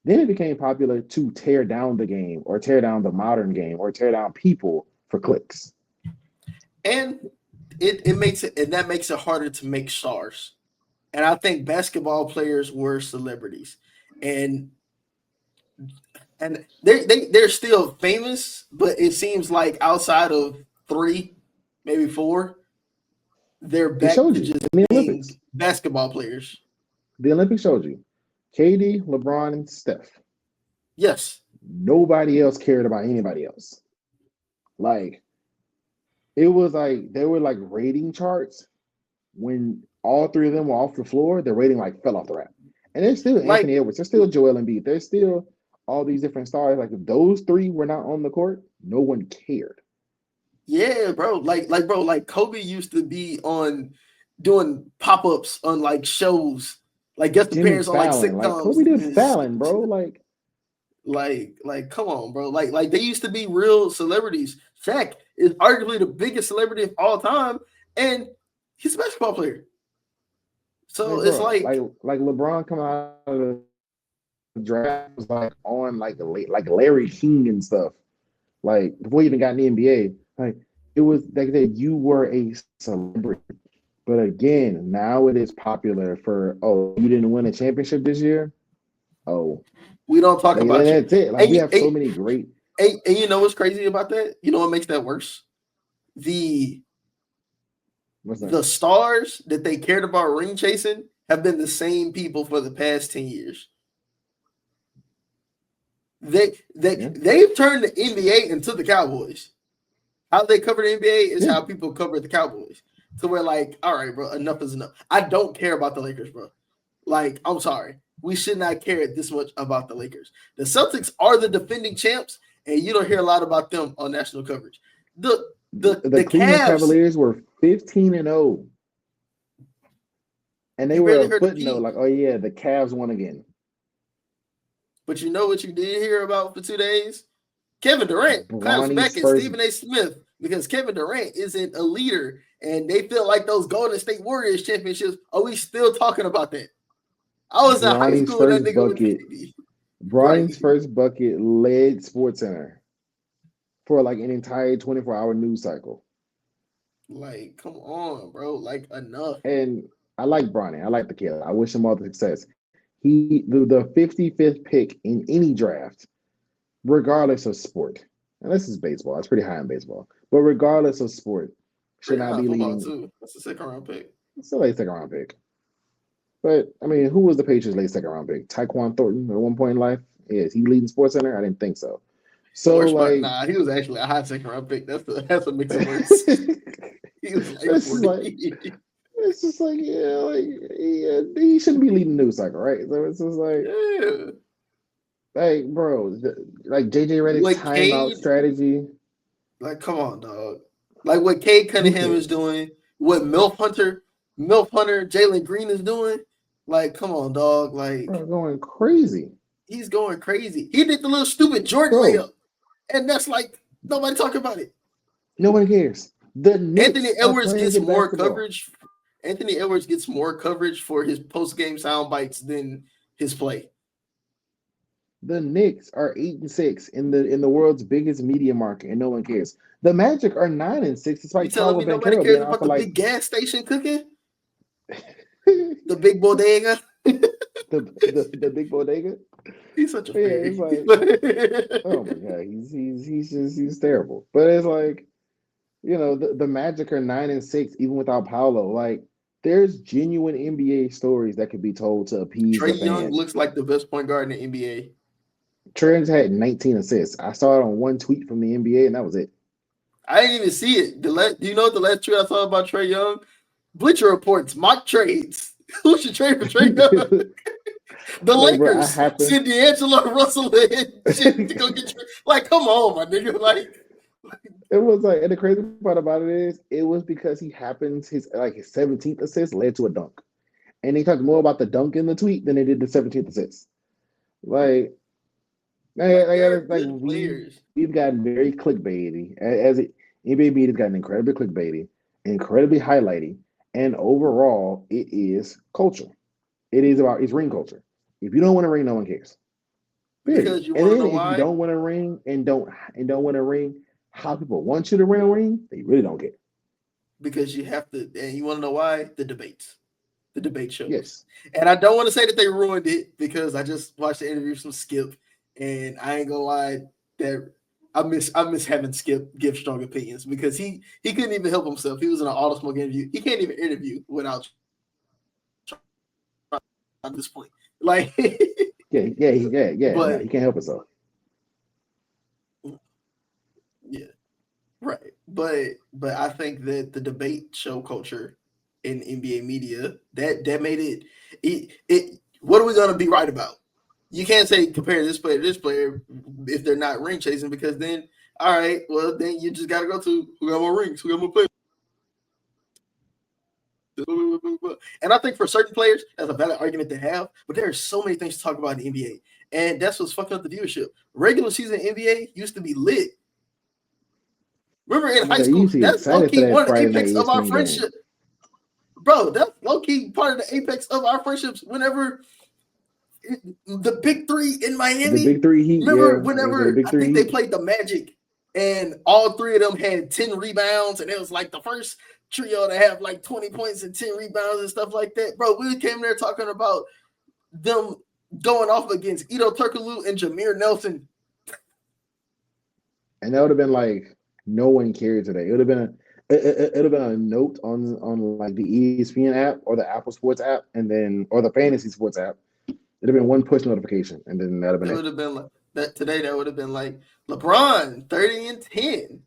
Then it became popular to tear down the game or tear down the modern game or tear down people for clicks. And it makes it, and that makes it harder to make stars. And I think basketball players were celebrities. And they're still famous, but it seems like outside of 3, maybe 4, they're back to just being basketball players. The Olympics showed you. KD, LeBron, and Steph. Yes. Nobody else cared about anybody else. Like, it was like there were like rating charts when all 3 of them were off the floor. The rating like fell off the rack. And there's still Anthony Edwards. There's still Joel Embiid. There's still all these different stars. Like if those 3 were not on the court, no one cared. Yeah, bro. Like Kobe used to be on doing pop-ups on like shows, like guest appearance on like sitcoms. Like Kobe did Fallon, bro. Like come on, bro. Like they used to be real celebrities. Shaq is arguably the biggest celebrity of all time, and he's a basketball player. So it's like LeBron coming out of the draft was like on like Larry King and stuff. Like before he even got in the NBA, like it was like that you were a celebrity. But again, now it is popular for, oh, you didn't win a championship this year? Oh, We don't talk like about you. that's it. Like And, we you- have so many great. and you know what's crazy about that? You know what makes that worse? The What's that? the stars that they cared about ring chasing have been the same people for the past 10 years. Yeah, They've turned the NBA into the Cowboys. How they cover the NBA is yeah. how people cover the Cowboys. So we're like, all right, bro, enough is enough. I don't care about the Lakers, bro. Like, I'm sorry. We should not care this much about the Lakers. The Celtics are the defending champs, and you don't hear a lot about them on national coverage. The The Cleveland Cavs, Cavaliers were 15-0, and they you were barely a heard the footnote Heat. like, oh yeah, the Cavs won again. But you know what you did hear about for 2 days? Kevin Durant claps Bronny's back at first Stephen A. Smith because Kevin Durant isn't a leader, and they feel like those Golden State Warriors championships. Are we still talking about that? I was in high Bronny's school when that first nigga was bucket. KD. Right. Bronny's first bucket led SportsCenter for like an entire 24-hour news cycle. Like, come on, bro. Like, enough. And I like Bronny. I like the kid. I wish him all the success. The 55th pick in any draft, regardless of sport. And this is baseball. It's pretty high in baseball. But regardless of sport, should Pretty not high be football, leading. too. That's a second round pick. It's still a second round pick. But I mean, who was the Patriots' late second round pick? Tyquan Thornton at one point in life? Is he leading SportsCenter? I didn't think so. The So worst part, like nah, he was actually a high second round pick. That's what makes it worse. He was like it's just 40. like it's just like yeah, he shouldn't be leading the news cycle, right? So it's just Yeah. like bro, like JJ Redick's What timeout Cade, strategy. like, come on, dog. Like what Cade Who Cunningham is cares? doing, what Milf Hunter, Jalen Green is doing. Like, come on, dog. Like, Bro, going crazy, he's going crazy. He did the little stupid Jordan bro. layup, and that's like nobody talking about it. Nobody cares. The Anthony Knicks are Edwards playing gets good more basketball. coverage. Anthony Edwards gets more coverage for his post game sound bites than his play. The Knicks are 8-6 in the world's biggest media market, and no one cares. The Magic are 9-6, You despite telling Paolo me nobody Banchero cares being out about for the like big gas station cooking? The big bodega? the big bodega. He's such a But yeah, it's fairy. like, oh my god, he's terrible. But it's like, the Magic are 9-6 even without Paolo. Like, there's genuine NBA stories that could be told to appease Trey the Young fans. looks like the best point guard in the NBA. Trey's had 19 assists. I saw it on one tweet from the NBA, and that was it. I didn't even see it. Do you know what the last tweet I saw about Trey Young? Bleacher Reports, mock trades. Who should trade for Trey Young? The Like, bro, I Lakers happen. send D'Angelo Russell and shit to go get Trey. Like, come on, my nigga. Like, It was like, and the crazy part about it is, it was because his 17th assist led to a dunk, and they talked more about the dunk in the tweet than they did the 17th assist. Like, they're good players. we've gotten very clickbaity NBA media has gotten incredibly clickbaity, incredibly highlighty, and overall, it is culture. It's ring culture. If you don't want a ring, no one cares. Period. Because you And want to then know if you why? don't want a ring and don't want a ring, how people want you to wear a ring, they really don't care. Because you have to, and you want to know why? The debate shows. Yes. And I don't want to say that they ruined it because I just watched the interview from Skip, and I ain't gonna lie that I miss having Skip give strong opinions because he couldn't even help himself. He was in an All Smoke interview. He can't even interview without at this point. Like, Yeah. But no, he can't help himself. yeah, right. But I think that the debate show culture in NBA media that made it. What are we gonna be right about? You can't say compare this player to this player if they're not ring chasing because then all right, well then you just gotta go to who got more rings, who got more players. And I think for certain players, that's a valid argument to have, but there are so many things to talk about in the NBA. And that's what's fucking up the viewership. Regular season NBA used to be lit. Remember in high school, that's low-key one of the apex of our friendship. Bro, that's low-key part of the apex of our friendships whenever the big three in Miami. The big three Heat. Remember Yeah, whenever the big I three think Heat. they played the Magic and all three of them had 10 rebounds, and it was like the first trio to have like 20 points and 10 rebounds and stuff like that. Bro, we came there talking about them going off against Ito Turkoglu and Jameer Nelson. And that would have been like no one cared today. It would have been it would have been a note on like the ESPN app or the Apple Sports app, and then or the Fantasy Sports app. It'd have been one push notification, and then that'd have been It would have been like that today. That would have been like LeBron 30 and 10.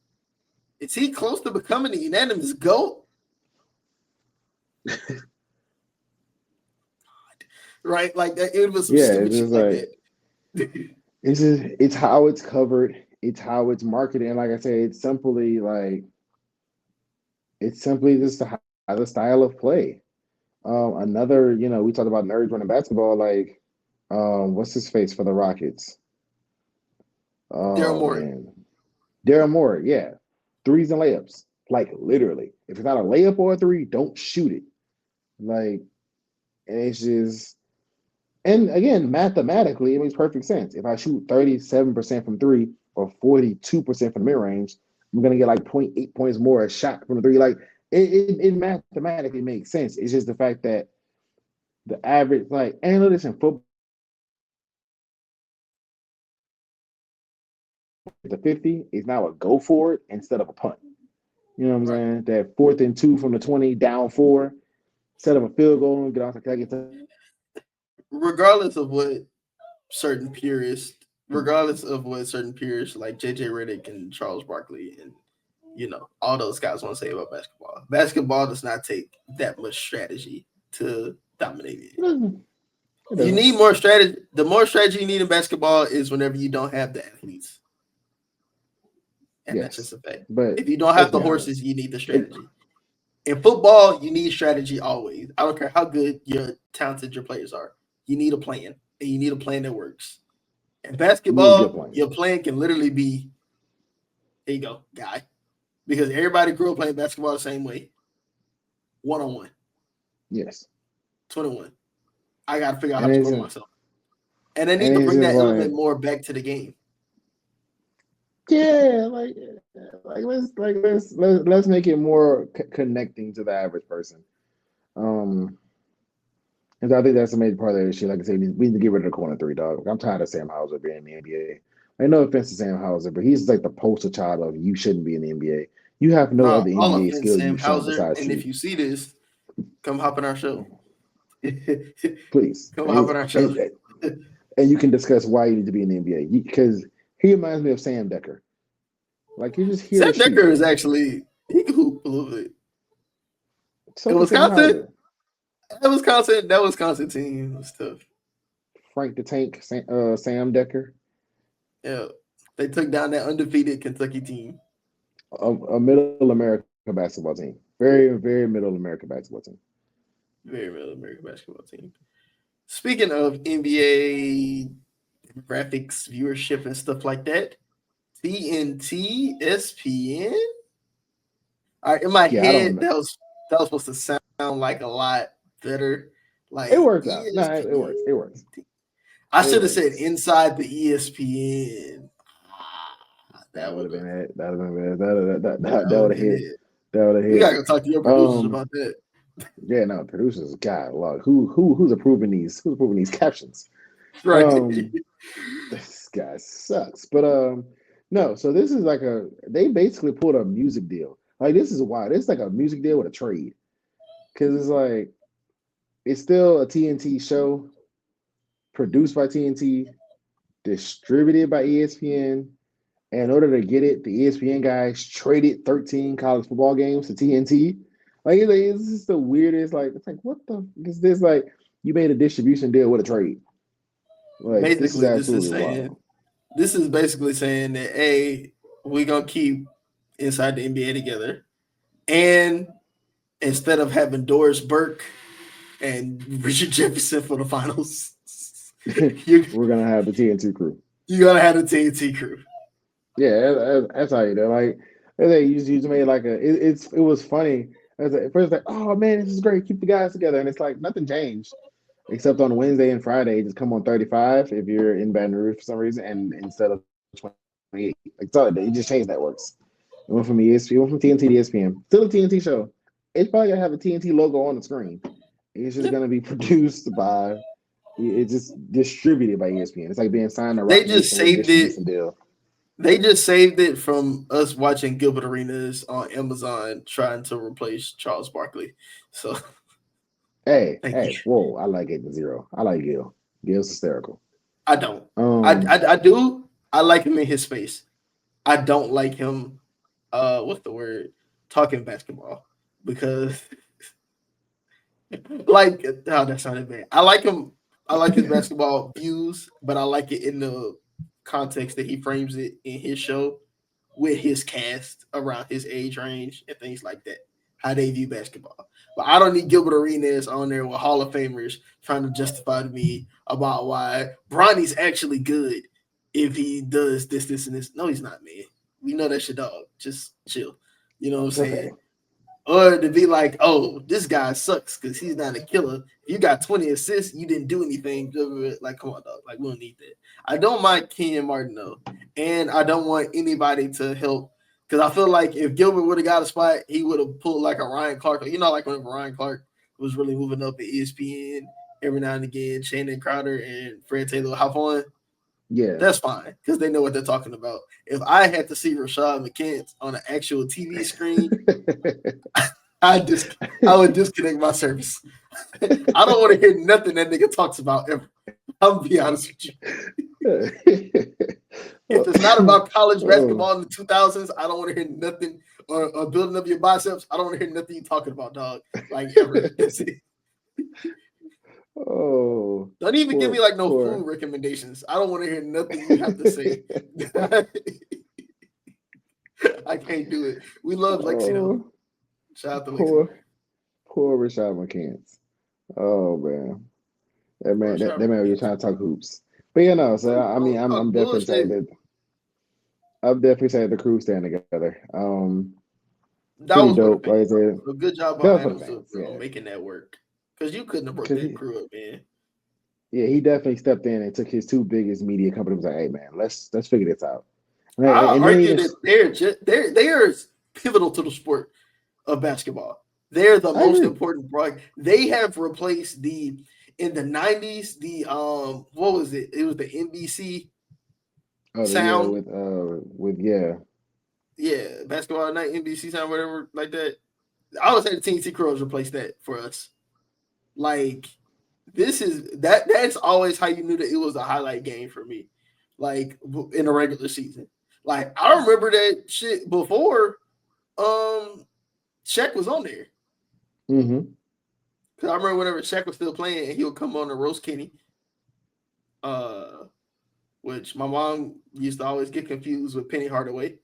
Is he close to becoming a unanimous GOAT? Right, like that. It was some stupid shit like that. It's how it's covered. It's how it's marketed. And like I said, it's simply just the style of play. Another, we talked about nerds running basketball. Like, what's his face for the Rockets? Daryl Morey. Man. Daryl Morey, yeah. Threes and layups. Like, literally. If it's not a layup or a three, don't shoot it. Like, and it's just, and again, mathematically, it makes perfect sense. If I shoot 37% from three or 42% from mid range, I'm going to get like 0.8 points more a shot from the three. Like, it mathematically makes sense. It's just the fact that the average, like, analytics in football, the 50 is now a go for it instead of a punt. You know what I'm saying? That 4th and 2 from the 20, down 4, instead of a field goal and get off the regardless of what certain purists like JJ Redick and Charles Barkley and all those guys want to say about basketball. Basketball does not take that much strategy to dominate it. You need more strategy. The more strategy you need in basketball is whenever you don't have the athletes. And that's just a fact. But if you don't have the horses, you need the strategy. In football, you need strategy always. I don't care how good talented your players are. You need a plan, and you need a plan that works. In basketball, your plan can literally be, there you go, guy. Because everybody grew up playing basketball the same way. 1-on-1. Yes. 21. I got to figure out how to score myself. And they need to bring that element more back to the game. Yeah, let's make it more connecting to the average person. And I think that's a major part of this shit. Like I said, we need to get rid of the corner three, dog. I'm tired of Sam Hauser being in the NBA. Like, no offense to Sam Hauser, but he's like the poster child of you shouldn't be in the NBA. You have no other NBA skills Sam you've shown Hauser, besides and shoot. if you see this, come hop in our show. Please. Come hop in our show. And you can discuss why you need to be in the NBA. Because he reminds me of Sam Decker. Like, you just hear Sam Decker is actually, he can hoop a little bit. So Wisconsin? That Wisconsin team was tough. Frank the Tank, Sam Decker. Yeah, they took down that undefeated Kentucky team. A middle America basketball team. Very, very middle America basketball team. Very middle America basketball team. Speaking of NBA graphics, viewership, and stuff like that, TNT, ESPN. All right, in my head, that was supposed to sound like a lot better. Like it works out. No, it works. It works. I should have said inside the ESPN. That would have been it. That would have been it. That would have hit. That would have hit. We gotta go talk to your producers about that. Yeah, no, producers. God, Lord, who's approving these? Who's approving these captions? Right. This guy sucks. But no. So this is like they basically pulled a music deal. Like, this is wild. It's like a music deal with a trade, because it's like it's still a TNT show, produced by TNT, distributed by ESPN. And in order to get it, the ESPN guys traded 13 college football games to TNT. Like, it's just the weirdest. Like, it's like, what the is this? Like, you made a distribution deal with a trade. Like, basically, this is basically saying that, hey, we're gonna keep inside the NBA together, and instead of having Doris Burke and Richard Jefferson for the finals, we're gonna have the TNT crew. You're gonna have the TNT crew. Yeah, that's how you do. Like, you just made like it was funny. At first, like, oh man, this is great. Keep the guys together, and it's like nothing changed, except on Wednesday and Friday, just come on 35 if you're in Baton Rouge for some reason, and instead of 20. Like so he just changed networks. It went from ESPN, went from TNT to ESPN. Still a TNT show. It's probably gonna have a TNT logo on the screen. It's just gonna be produced by. It's just distributed by ESPN. It's like being signed to They Rock just Nation with a saved it. distribution deal. They just saved it from us watching Gilbert Arenas on Amazon trying to replace Charles Barkley. So, Hey, thank you. whoa! I like 8-0. I like Gil. Gil's hysterical. I don't. I do. I like him in his space. I don't like him. What's the word? Talking basketball because, like, how that sounded bad. I like him. I like his basketball views, but I like it in the context that he frames it in his show with his cast around his age range and things like that. How they view basketball. But I don't need Gilbert Arenas on there with Hall of Famers trying to justify to me about why Bronny's actually good if he does this, this, and this. No, he's not, man. We know that's your dog. Just chill. You know what I'm saying? Okay. Or to be like, oh, this guy sucks because he's not a killer. You got 20 assists, you didn't do anything. Like, come on, dog. Like, we don't need that. I don't mind Kenyon Martin, though. And I don't want anybody to help. Because I feel like if Gilbert would have got a spot, he would have pulled like a Ryan Clark. You know, like when Ryan Clark was really moving up at ESPN every now and again, Shannon Crowder and Fred Taylor hop on. Yeah. That's fine because they know what they're talking about. If I had to see Rashad McCants on an actual TV screen, I would disconnect my service. I don't want to hear nothing that nigga talks about ever. I'm gonna be honest with you. If it's not about college basketball in the 2000s, I don't want to hear nothing or building up your biceps. I don't want to hear nothing you talking about, dog. Like ever. Oh, don't even give me like no food recommendations. I don't want to hear nothing you have to say. I can't do it. We love Lexi though. Shout out to Lexi. Poor Rashad McCants. Oh man, that man was trying to talk hoops. But you know, so I mean, I'm definitely excited. I'm definitely excited the crew stand together. That was dope. Like I said, a good job by Adam Silver on making that work. Because you couldn't have broke that crew up, man. Yeah, he definitely stepped in and took his two biggest media companies. Was like, hey man, let's figure this out. I argue that they are pivotal to the sport of basketball. They're the most important product. They have replaced in the 90s, what was it? It was the NBC sound basketball night, NBC sound, whatever like that. I would say the TNT crew has replaced that for us. Like that's always how you knew that it was a highlight game for me. Like in a regular season. Like I remember that shit before Shaq was on there. Mm-hmm. Cause I remember whenever Shaq was still playing and he would come on to roast Kenny. Which my mom used to always get confused with Penny Hardaway.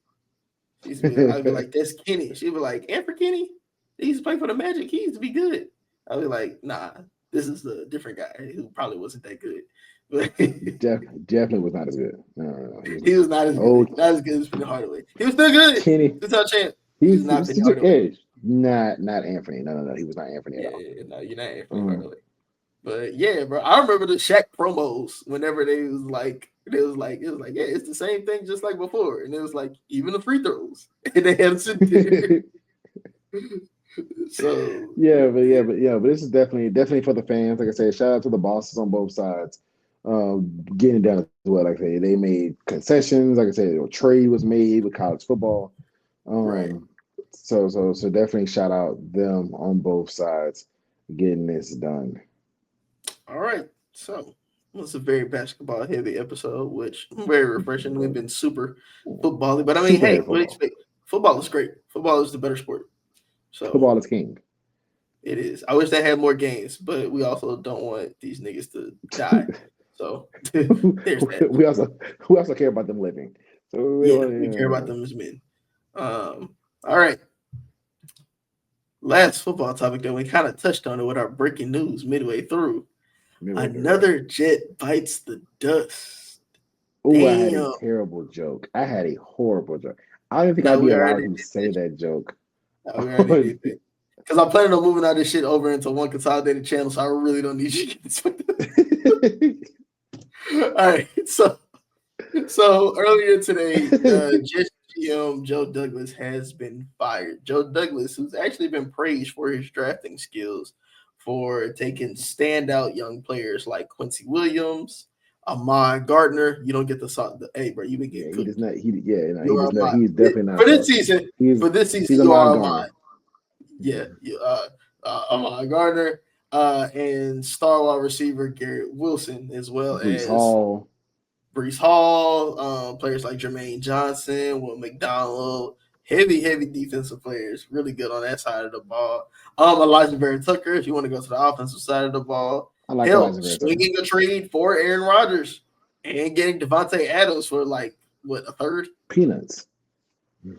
I'd be like, that's Kenny. She'd be like, and for Kenny, he used to play for the Magic. He used to be good. I'd be like, nah, this is a different guy who probably wasn't that good. But definitely was not as good. No. He was not as good. Not as good as Penny Hardaway. He was still good. Kenny. Two-time champ. He's not Penny Hardaway. Not Anthony. No. He was not Anthony at all. No, you're not Anthony Hardaway. But yeah, bro, I remember the Shaq promos whenever it was like, yeah, it's the same thing just like before. And it was like, even the free throws. And they had to sit there. So but this is definitely for the fans. Like I said, shout out to the bosses on both sides. Getting it done as well. Like I said, they made concessions. Like I said, a trade was made with college football. Right. So definitely shout out them on both sides getting this done. All right. So it's a very basketball heavy episode, which very refreshing. We've been super football-y, but I mean, hey, what do you expect? Football is great. Football is the better sport. So football is king. It is. I wish they had more games, but we also don't want these niggas to die. So there's that. We also care about them living. So we care about them as men. All right. Last football topic that we kind of touched on it with our breaking news midway through. Another Jet bites the dust. Oh, I had a terrible joke. I had a horrible joke. I don't think I'd be allowed to say that joke. No, we already did that. Because I'm planning on moving all this shit over into one consolidated channel, so I really don't need you to get this. All right, so So earlier today, Jets GM Joe Douglas has been fired. Joe Douglas, who's actually been praised for his drafting skills, for taking standout young players like Quincy Williams, Ahmad Gardner. You don't get the hey, bro, you've been Yeah, getting he does cooked. not. You are Ahmad He's definitely not for this sauce. season. He's For this season, he's a you Ahmad are Ahmad. Garner. Yeah, Ahmad Gardner, and star wide receiver Garrett Wilson, as well Brees as Hall. Brees Hall, players like Jermaine Johnson, Will McDonald, heavy defensive players, really good on that side of the ball. Elijah Barrett Tucker, if you want to go to the offensive side of the ball. I like Hell, Elijah Vera Tucker. swinging a trade for Aaron Rodgers and getting Devontae Adams for like what, a third? Peanuts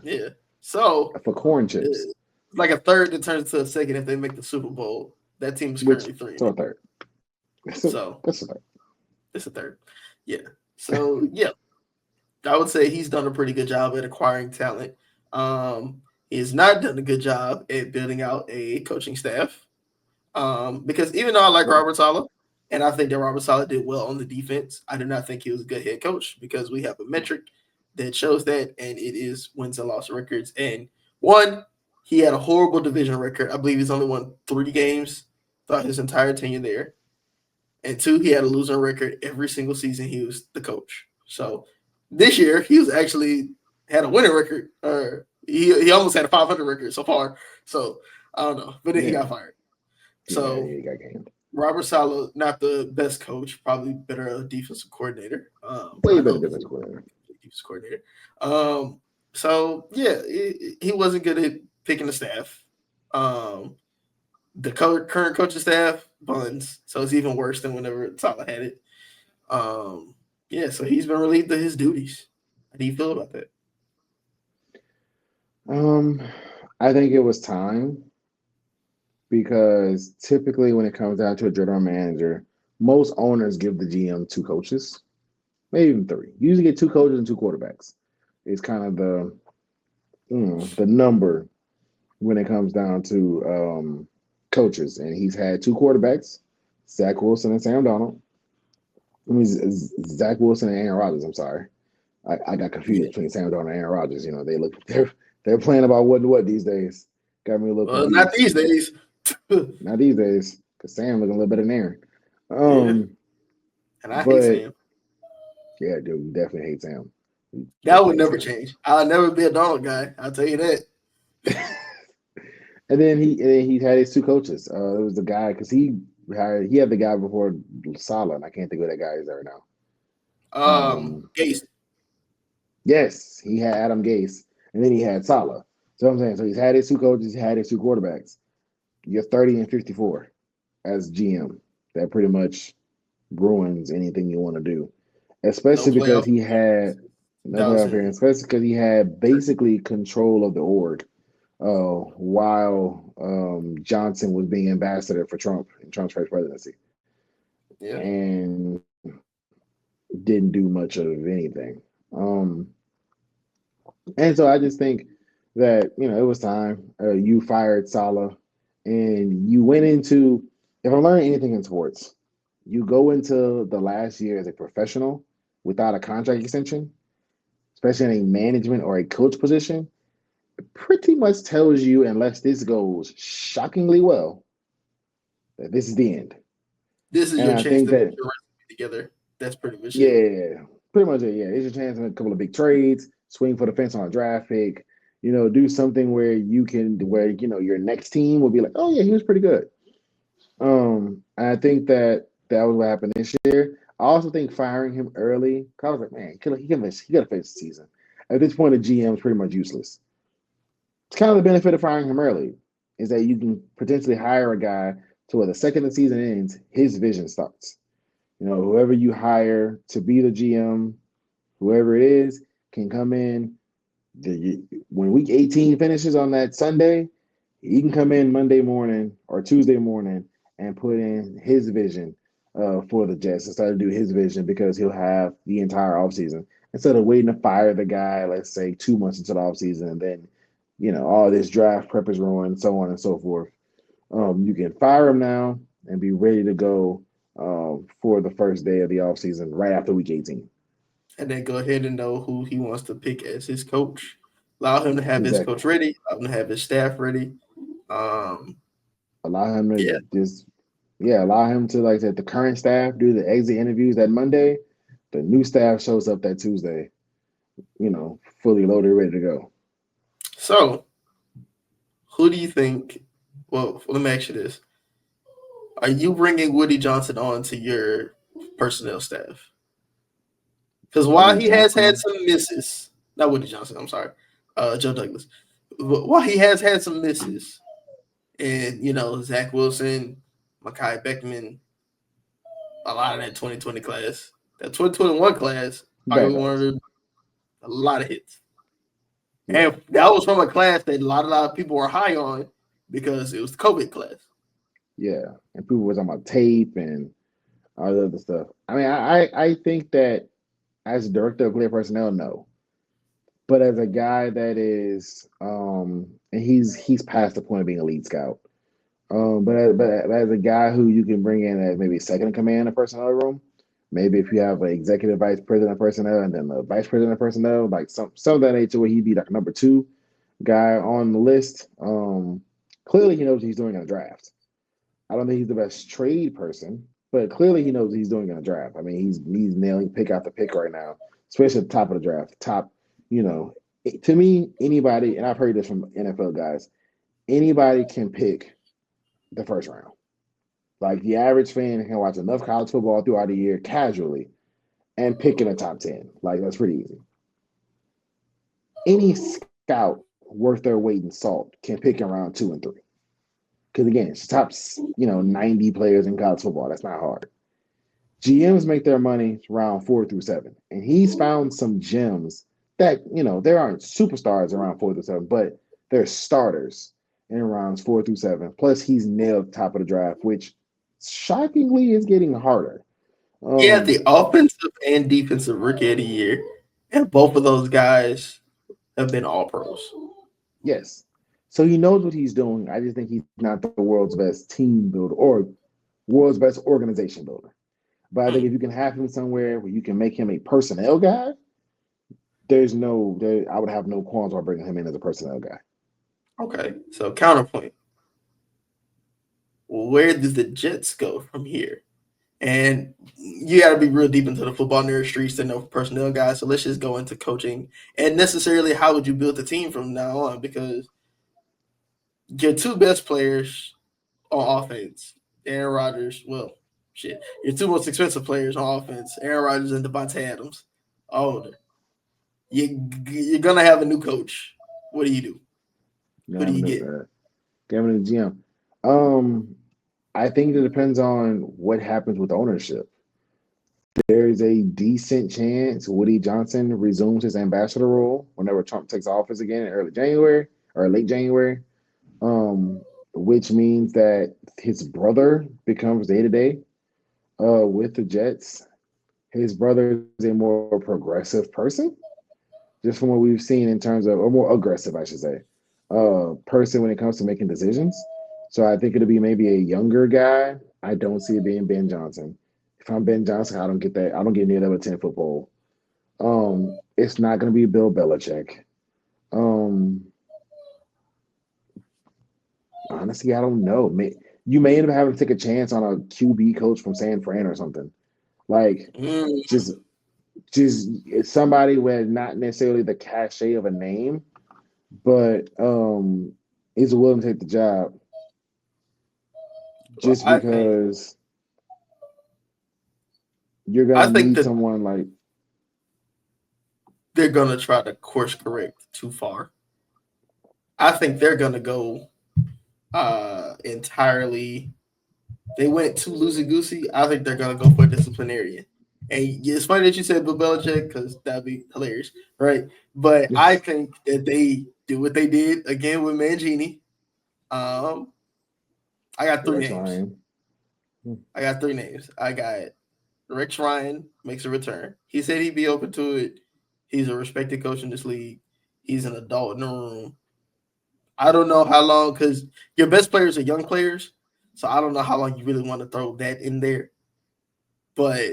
Yeah. So for corn chips, like a third that turns into a second if they make the Super Bowl. That team is which currently 3 so a third. So That's a third. it's a third. Yeah. So yeah, I would say he's done a pretty good job at acquiring talent. He has not done a good job at building out a coaching staff. Because even though I like Robert Saleh, and I think that Robert Saleh did well on the defense, I do not think he was a good head coach because we have a metric that shows that, and it is wins and loss records. And one, he had a horrible division record. I believe he's only won 3 games throughout his entire tenure there. And two, he had a losing record every single season he was the coach. So this year he was actually had a winning record. Or he almost had a 500 record so far. So I don't know, but then he got fired. Yeah, So he got canned. Robert Saleh, not the best coach, probably better defensive coordinator. But Way I better know defense coordinator. defensive coordinator. So yeah, he wasn't good at picking the staff. The current coaching staff buns, so it's even worse than whenever Saleh had it. Yeah, so he's been relieved of his duties. How do you feel about that? I think it was time because typically when it comes down to a general manager, most owners give the GM 2 coaches, maybe even 3. You usually get 2 coaches and 2 quarterbacks. It's kind of the number when it comes down to coaches, and he's had 2 quarterbacks, Zach Wilson and Sam Donald. I mean, Zach Wilson and Aaron Rodgers. I'm sorry, I got confused Yeah. between Sam Donald and Aaron Rodgers. You know, they're playing about what and what these days. Got me a little confused. Not these days. Not these days, because Sam looking a little better than Aaron. Yeah. And I hate But Sam. yeah, dude, you definitely hate Sam. That would never change. I'll never be a Donald guy. I'll tell you that. And then he had his 2 coaches. It was the guy because he had the guy before Saleh, and I can't think of that guy is there now. Gase. Yes, he had Adam Gase, and then he had Saleh. So I'm saying, so he's had his 2 coaches, he had his 2 quarterbacks. You're 30 and 54 as GM. That pretty much ruins anything you want to do, especially because he had especially because he had basically control of the org while Johnson was being ambassador for Trump in Trump's first presidency, and didn't do much of anything. And so I just think that it was time. You fired Saleh, and you went into. If I learned anything in sports, you go into the last year as a professional without a contract extension, especially in a management or a coach position. It pretty much tells you, unless this goes shockingly well, that this is the end. This is And your I chance think to put that your resume together. That's pretty much it. yeah, pretty much it. Yeah, it's your chance to make a couple of big trades, swing for the fence on a draft pick. Do something where your next team will be like, oh yeah, he was pretty good. I think that was what happened this year. I also think firing him early, cause I was like, man, he got to finish the season. At this point, the GM is pretty much useless. It's kind of the benefit of firing him early is that you can potentially hire a guy to where the second the season ends, his vision starts. Whoever you hire to be the GM, whoever it is, can come in. When week 18 finishes on that Sunday, he can come in Monday morning or Tuesday morning and put in his vision for the Jets and start to do his vision because he'll have the entire offseason instead of waiting to fire the guy, let's say 2 months into the offseason, and then all this draft prep is ruined, so on and so forth. You can fire him now and be ready to go for the first day of the offseason right after week 18. and then go ahead and know who he wants to pick as his coach. Allow him to have his Exactly. coach ready. Allow him to have his staff ready. Um, Allow him yeah. to just allow him to like the current staff do the exit interviews that Monday. The new staff shows up that Tuesday, fully loaded, ready to go. So, who do you think? Well, let me ask you this: are you bringing Woody Johnson on to your personnel staff? Because while Woody he has had Johnson, some misses, not Woody Johnson, I'm sorry, Joe Douglas. While he has had some misses, and Zach Wilson, Mekhi Beckman, a lot of that 2020 class, that 2021 class, arguably one of backups. a lot of hits, Yeah, and that was from a class that a lot of people were high on because it was the COVID class. yeah. And people were talking about tape and all the other stuff. I mean, I think that as a director of player personnel, no. But as a guy that is, and he's past the point of being a lead scout. But as a guy who you can bring in as maybe second in command of personnel room, maybe if you have an executive vice president of personnel and then the vice president of personnel, like some of that nature where he'd be like number two guy on the list. Clearly he knows what he's doing in a draft. I don't think he's the best trade person, but clearly he knows what he's doing in a draft. I mean, he's nailing pick after pick right now, especially at the top of the draft. Top, you know, to me, anybody, and I've heard this from NFL guys, anybody can pick the first round. Like the average fan can watch enough college football throughout the year casually and pick in the top 10. Like that's pretty easy. Any scout worth their weight in salt can pick in round 2 and 3. Because again, it's the top 90 players in college football. That's not hard. GMs make their money round 4 through 7. And he's found some gems that, there aren't superstars around 4 through 7, but they're starters in rounds 4 through 7. Plus, he's nailed top of the draft, which shockingly is getting harder. He had the Um, offensive and defensive rookie of the year, and both of those guys have been all pros. yes. So he knows what he's doing. I just think he's not the world's best team builder or world's best organization builder. But I think Hmm. if you can have him somewhere where you can make him a personnel guy, I would have no qualms about bringing him in as a personnel guy. Okay, so counterpoint. Where do the Jets go from here? And you got to be real deep into the football nerd streets to know personnel guys. So let's just go into coaching and necessarily how would you build the team from now on? Because your two best players on offense, Aaron Rodgers, well, shit, your two most expensive players on offense, Aaron Rodgers and Devontae Adams, are older. You're gonna have a new coach. What do you do? Who do I'm you new, get? Gavin and GM. Um, I think it depends on what happens with ownership. There's a decent chance Woody Johnson resumes his ambassador role whenever Trump takes office again in early January or late January, um, which means that his brother becomes day to day with the Jets. His brother is a more progressive person, just from what we've seen in terms of, or more aggressive, I should say, person when it comes to making decisions. So I think it'll be maybe a younger guy. I don't see it being Ben Johnson. If I'm Ben Johnson, I don't get that. I don't get near that with 10 football. It's not going to be Bill Belichick. Um, Honestly, I don't know. You may end up having to take a chance on a QB coach from San Fran or something. Like Mm, just it's somebody with not necessarily the cachet of a name, but is willing to take the job well, just because you're I gonna think need that someone like they're gonna try to course correct too far. I think they're gonna go entirely. They went too loosey goosey. I think they're gonna go for a disciplinarian. And it's funny that you said Bill Belichick because that'd be hilarious, right? But I think that they do what they did again with Mangini. Um, I got three Rex names. Ryan. I got Rex Ryan makes a return. He said he'd be open to it. He's a respected coach in this league. He's an adult in the room. I don't know how long because your best players are young players, so I don't know how long you really want to throw that in there. But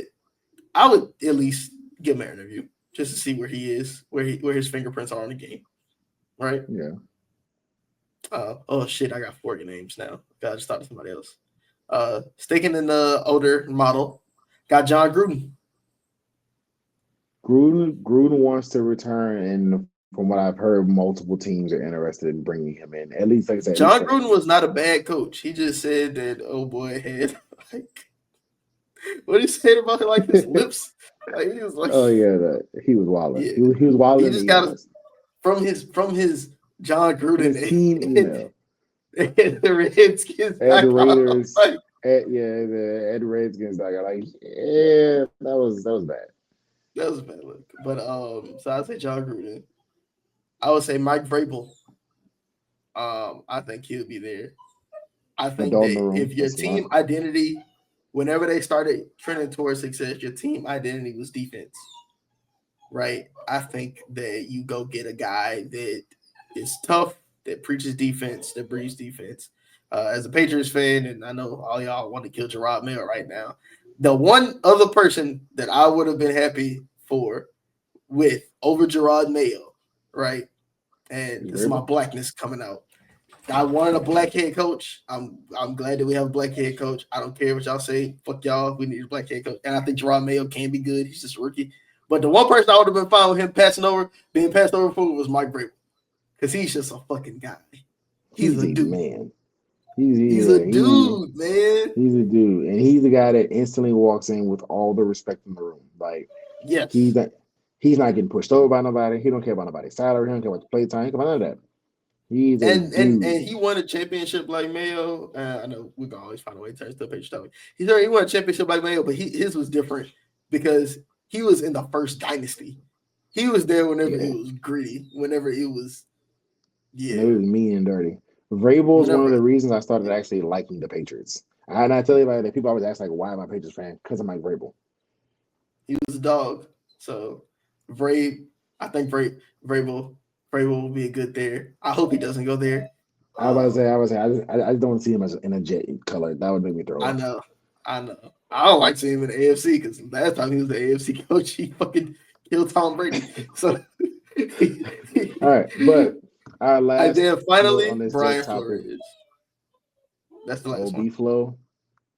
I would at least give him an interview just to see where he is, where his fingerprints are on the game, right? Yeah. Oh shit, I got 40 names now. God, I just thought of somebody else. Sticking in the older model, got John Gruden. Gruden wants to return, and from what I've heard, multiple teams are interested in bringing him in. At least, like I said, John Gruden was not a bad coach. He just said that boy had like what he said about like his lips. Like he was like, oh yeah, he was wilding. yeah, He was wilding. he just got from his John Gruden his team email. And the Redskins at the Raiders, like, at the Redskins, I got like, yeah, that was bad. That was a bad look. But so I'd say John Gruden. I would say Mike Vrabel. I think he'll be there. I think that if your team identity, whenever they started trending towards success, your team identity was defense, right? I think that you go get a guy that is tough, that preaches defense, that breeds defense. As a Patriots fan, and I know all y'all want to kill Gerard Mayo right now, the one other person that I would have been happy with over Gerard Mayo, right? And this is my blackness coming out. I wanted a black head coach. I'm glad that we have a black head coach. I don't care what y'all say. Fuck y'all. We need a black head coach. And I think Gerard Mayo can be good. He's just a rookie. But the one person I would have been fine with him being passed over for was Mike Vrabel. Because he's just a fucking guy. He's a dude. Man. He's a dude, man. He's a dude. And he's the guy that instantly walks in with all the respect in the room. Like, yes. He's not getting pushed over by nobody. He don't care about nobody's salary. He don't care about the play time. He don't care about none of that. And he won a championship like Mayo. I know we can always find a way to turn the page topic. He won a championship like Mayo, but his was different because he was in the first dynasty. He was there whenever it was gritty, whenever it was it was mean and dirty. Vrabel is one of the reasons I started actually liking the Patriots. And I tell you about that, people always ask like, why am I a Patriots fan? Because of Mike Vrabel. He was a dog. So I think Vrabel will be a good there. I hope he doesn't go there. I was about to say, I just don't see him as in a jet color. That would make me throw up. I know. I don't like seeing him in the AFC because last time he was the AFC coach, he fucking killed Tom Brady. So, all right, but our last and then finally, on this Brian Flores. That's the last one. B-Flow.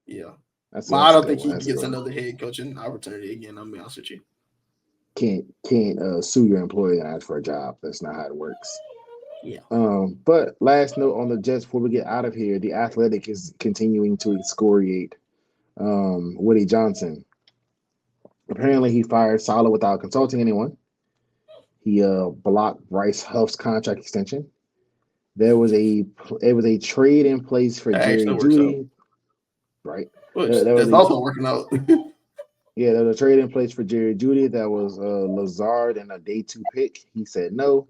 Yeah. I don't think he gets another head coaching opportunity again. I'll be honest with you. Can't sue your employer and ask for a job. That's not how it works. Yeah. But last note on the Jets before we get out of here, the Athletic is continuing to excoriate Woody Johnson. Apparently, he fired Saleh without consulting anyone. He blocked Bryce Huff's contract extension. It was a trade in place for Jerry Jeudy. Right. That's also working out. Yeah, there was a trade in place for Jerry Jeudy that was Lazard and a day 2 pick. He said no.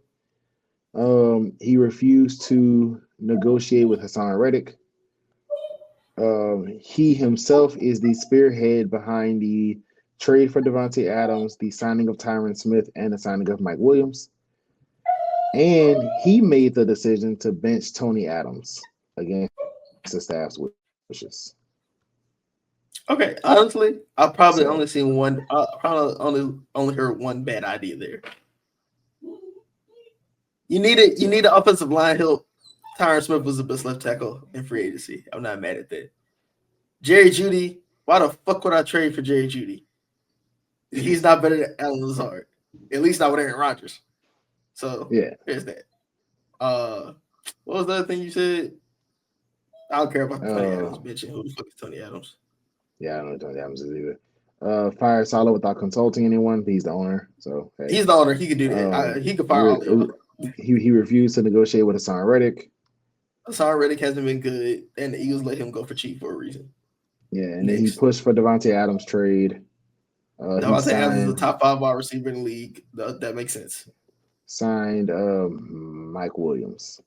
He refused to negotiate with Hassan Reddick. He himself is the spearhead behind the trade for Devontae Adams, the signing of Tyron Smith, and the signing of Mike Williams. And he made the decision to bench Tony Adams against the staff's wishes. Okay, honestly, I've probably only seen one. Probably only heard one bad idea there. You need an offensive line help. Tyron Smith was the best left tackle in free agency. I'm not mad at that. Jerry Jeudy, why the fuck would I trade for Jerry Jeudy? He's not better than Alan Lazard. At least not with Aaron Rodgers. So yeah, there's that. What was the other thing you said? I don't care about Tony Adams bitching. Who the fuck is Tony Adams? Yeah, I don't know what Tony Adams is either. Fired Saleh without consulting anyone. He's the owner, so hey. He's the owner. He could do that. He could fire all of them. He refused to negotiate with Hassan Reddick. Hassan Reddick hasn't been good, and the Eagles let him go for cheap for a reason. Yeah, and then he pushed for Devontae Adams trade. Devontae Adams is the top 5 wide receiver in the league. That makes sense. Signed Mike Williams.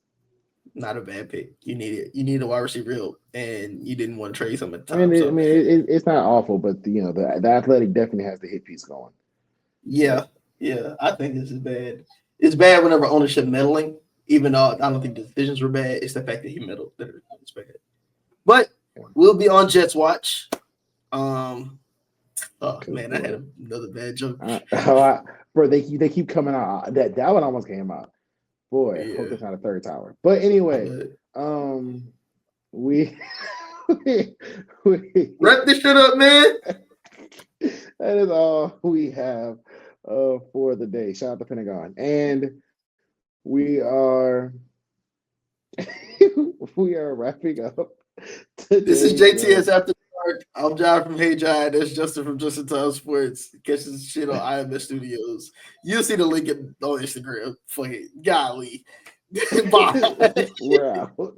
Not a bad pick. You need a wide receiver help, and you didn't want to trade him at the time. I mean, it's not awful, but the Athletic definitely has the hit piece going. Yeah, I think this is bad. It's bad whenever ownership meddling, even though I don't think the decisions were bad. It's the fact that he meddled that it's bad. But we'll be on Jets watch. Oh man, I had another bad joke. Bro, they keep coming out. That one almost came out. Boy, Yeah. hope it's not a third tower. But anyway, we wrap this shit up, man. That is all we have for the day. Shout out to Pentagon. And we are we are wrapping up today. This is JTS After Dark. I'm John from Hey John. That's Justin from Just in Time Sports. Catch this shit on IMS Studios. You'll see the link on Instagram. Fuck it. Golly. Bye. We're out.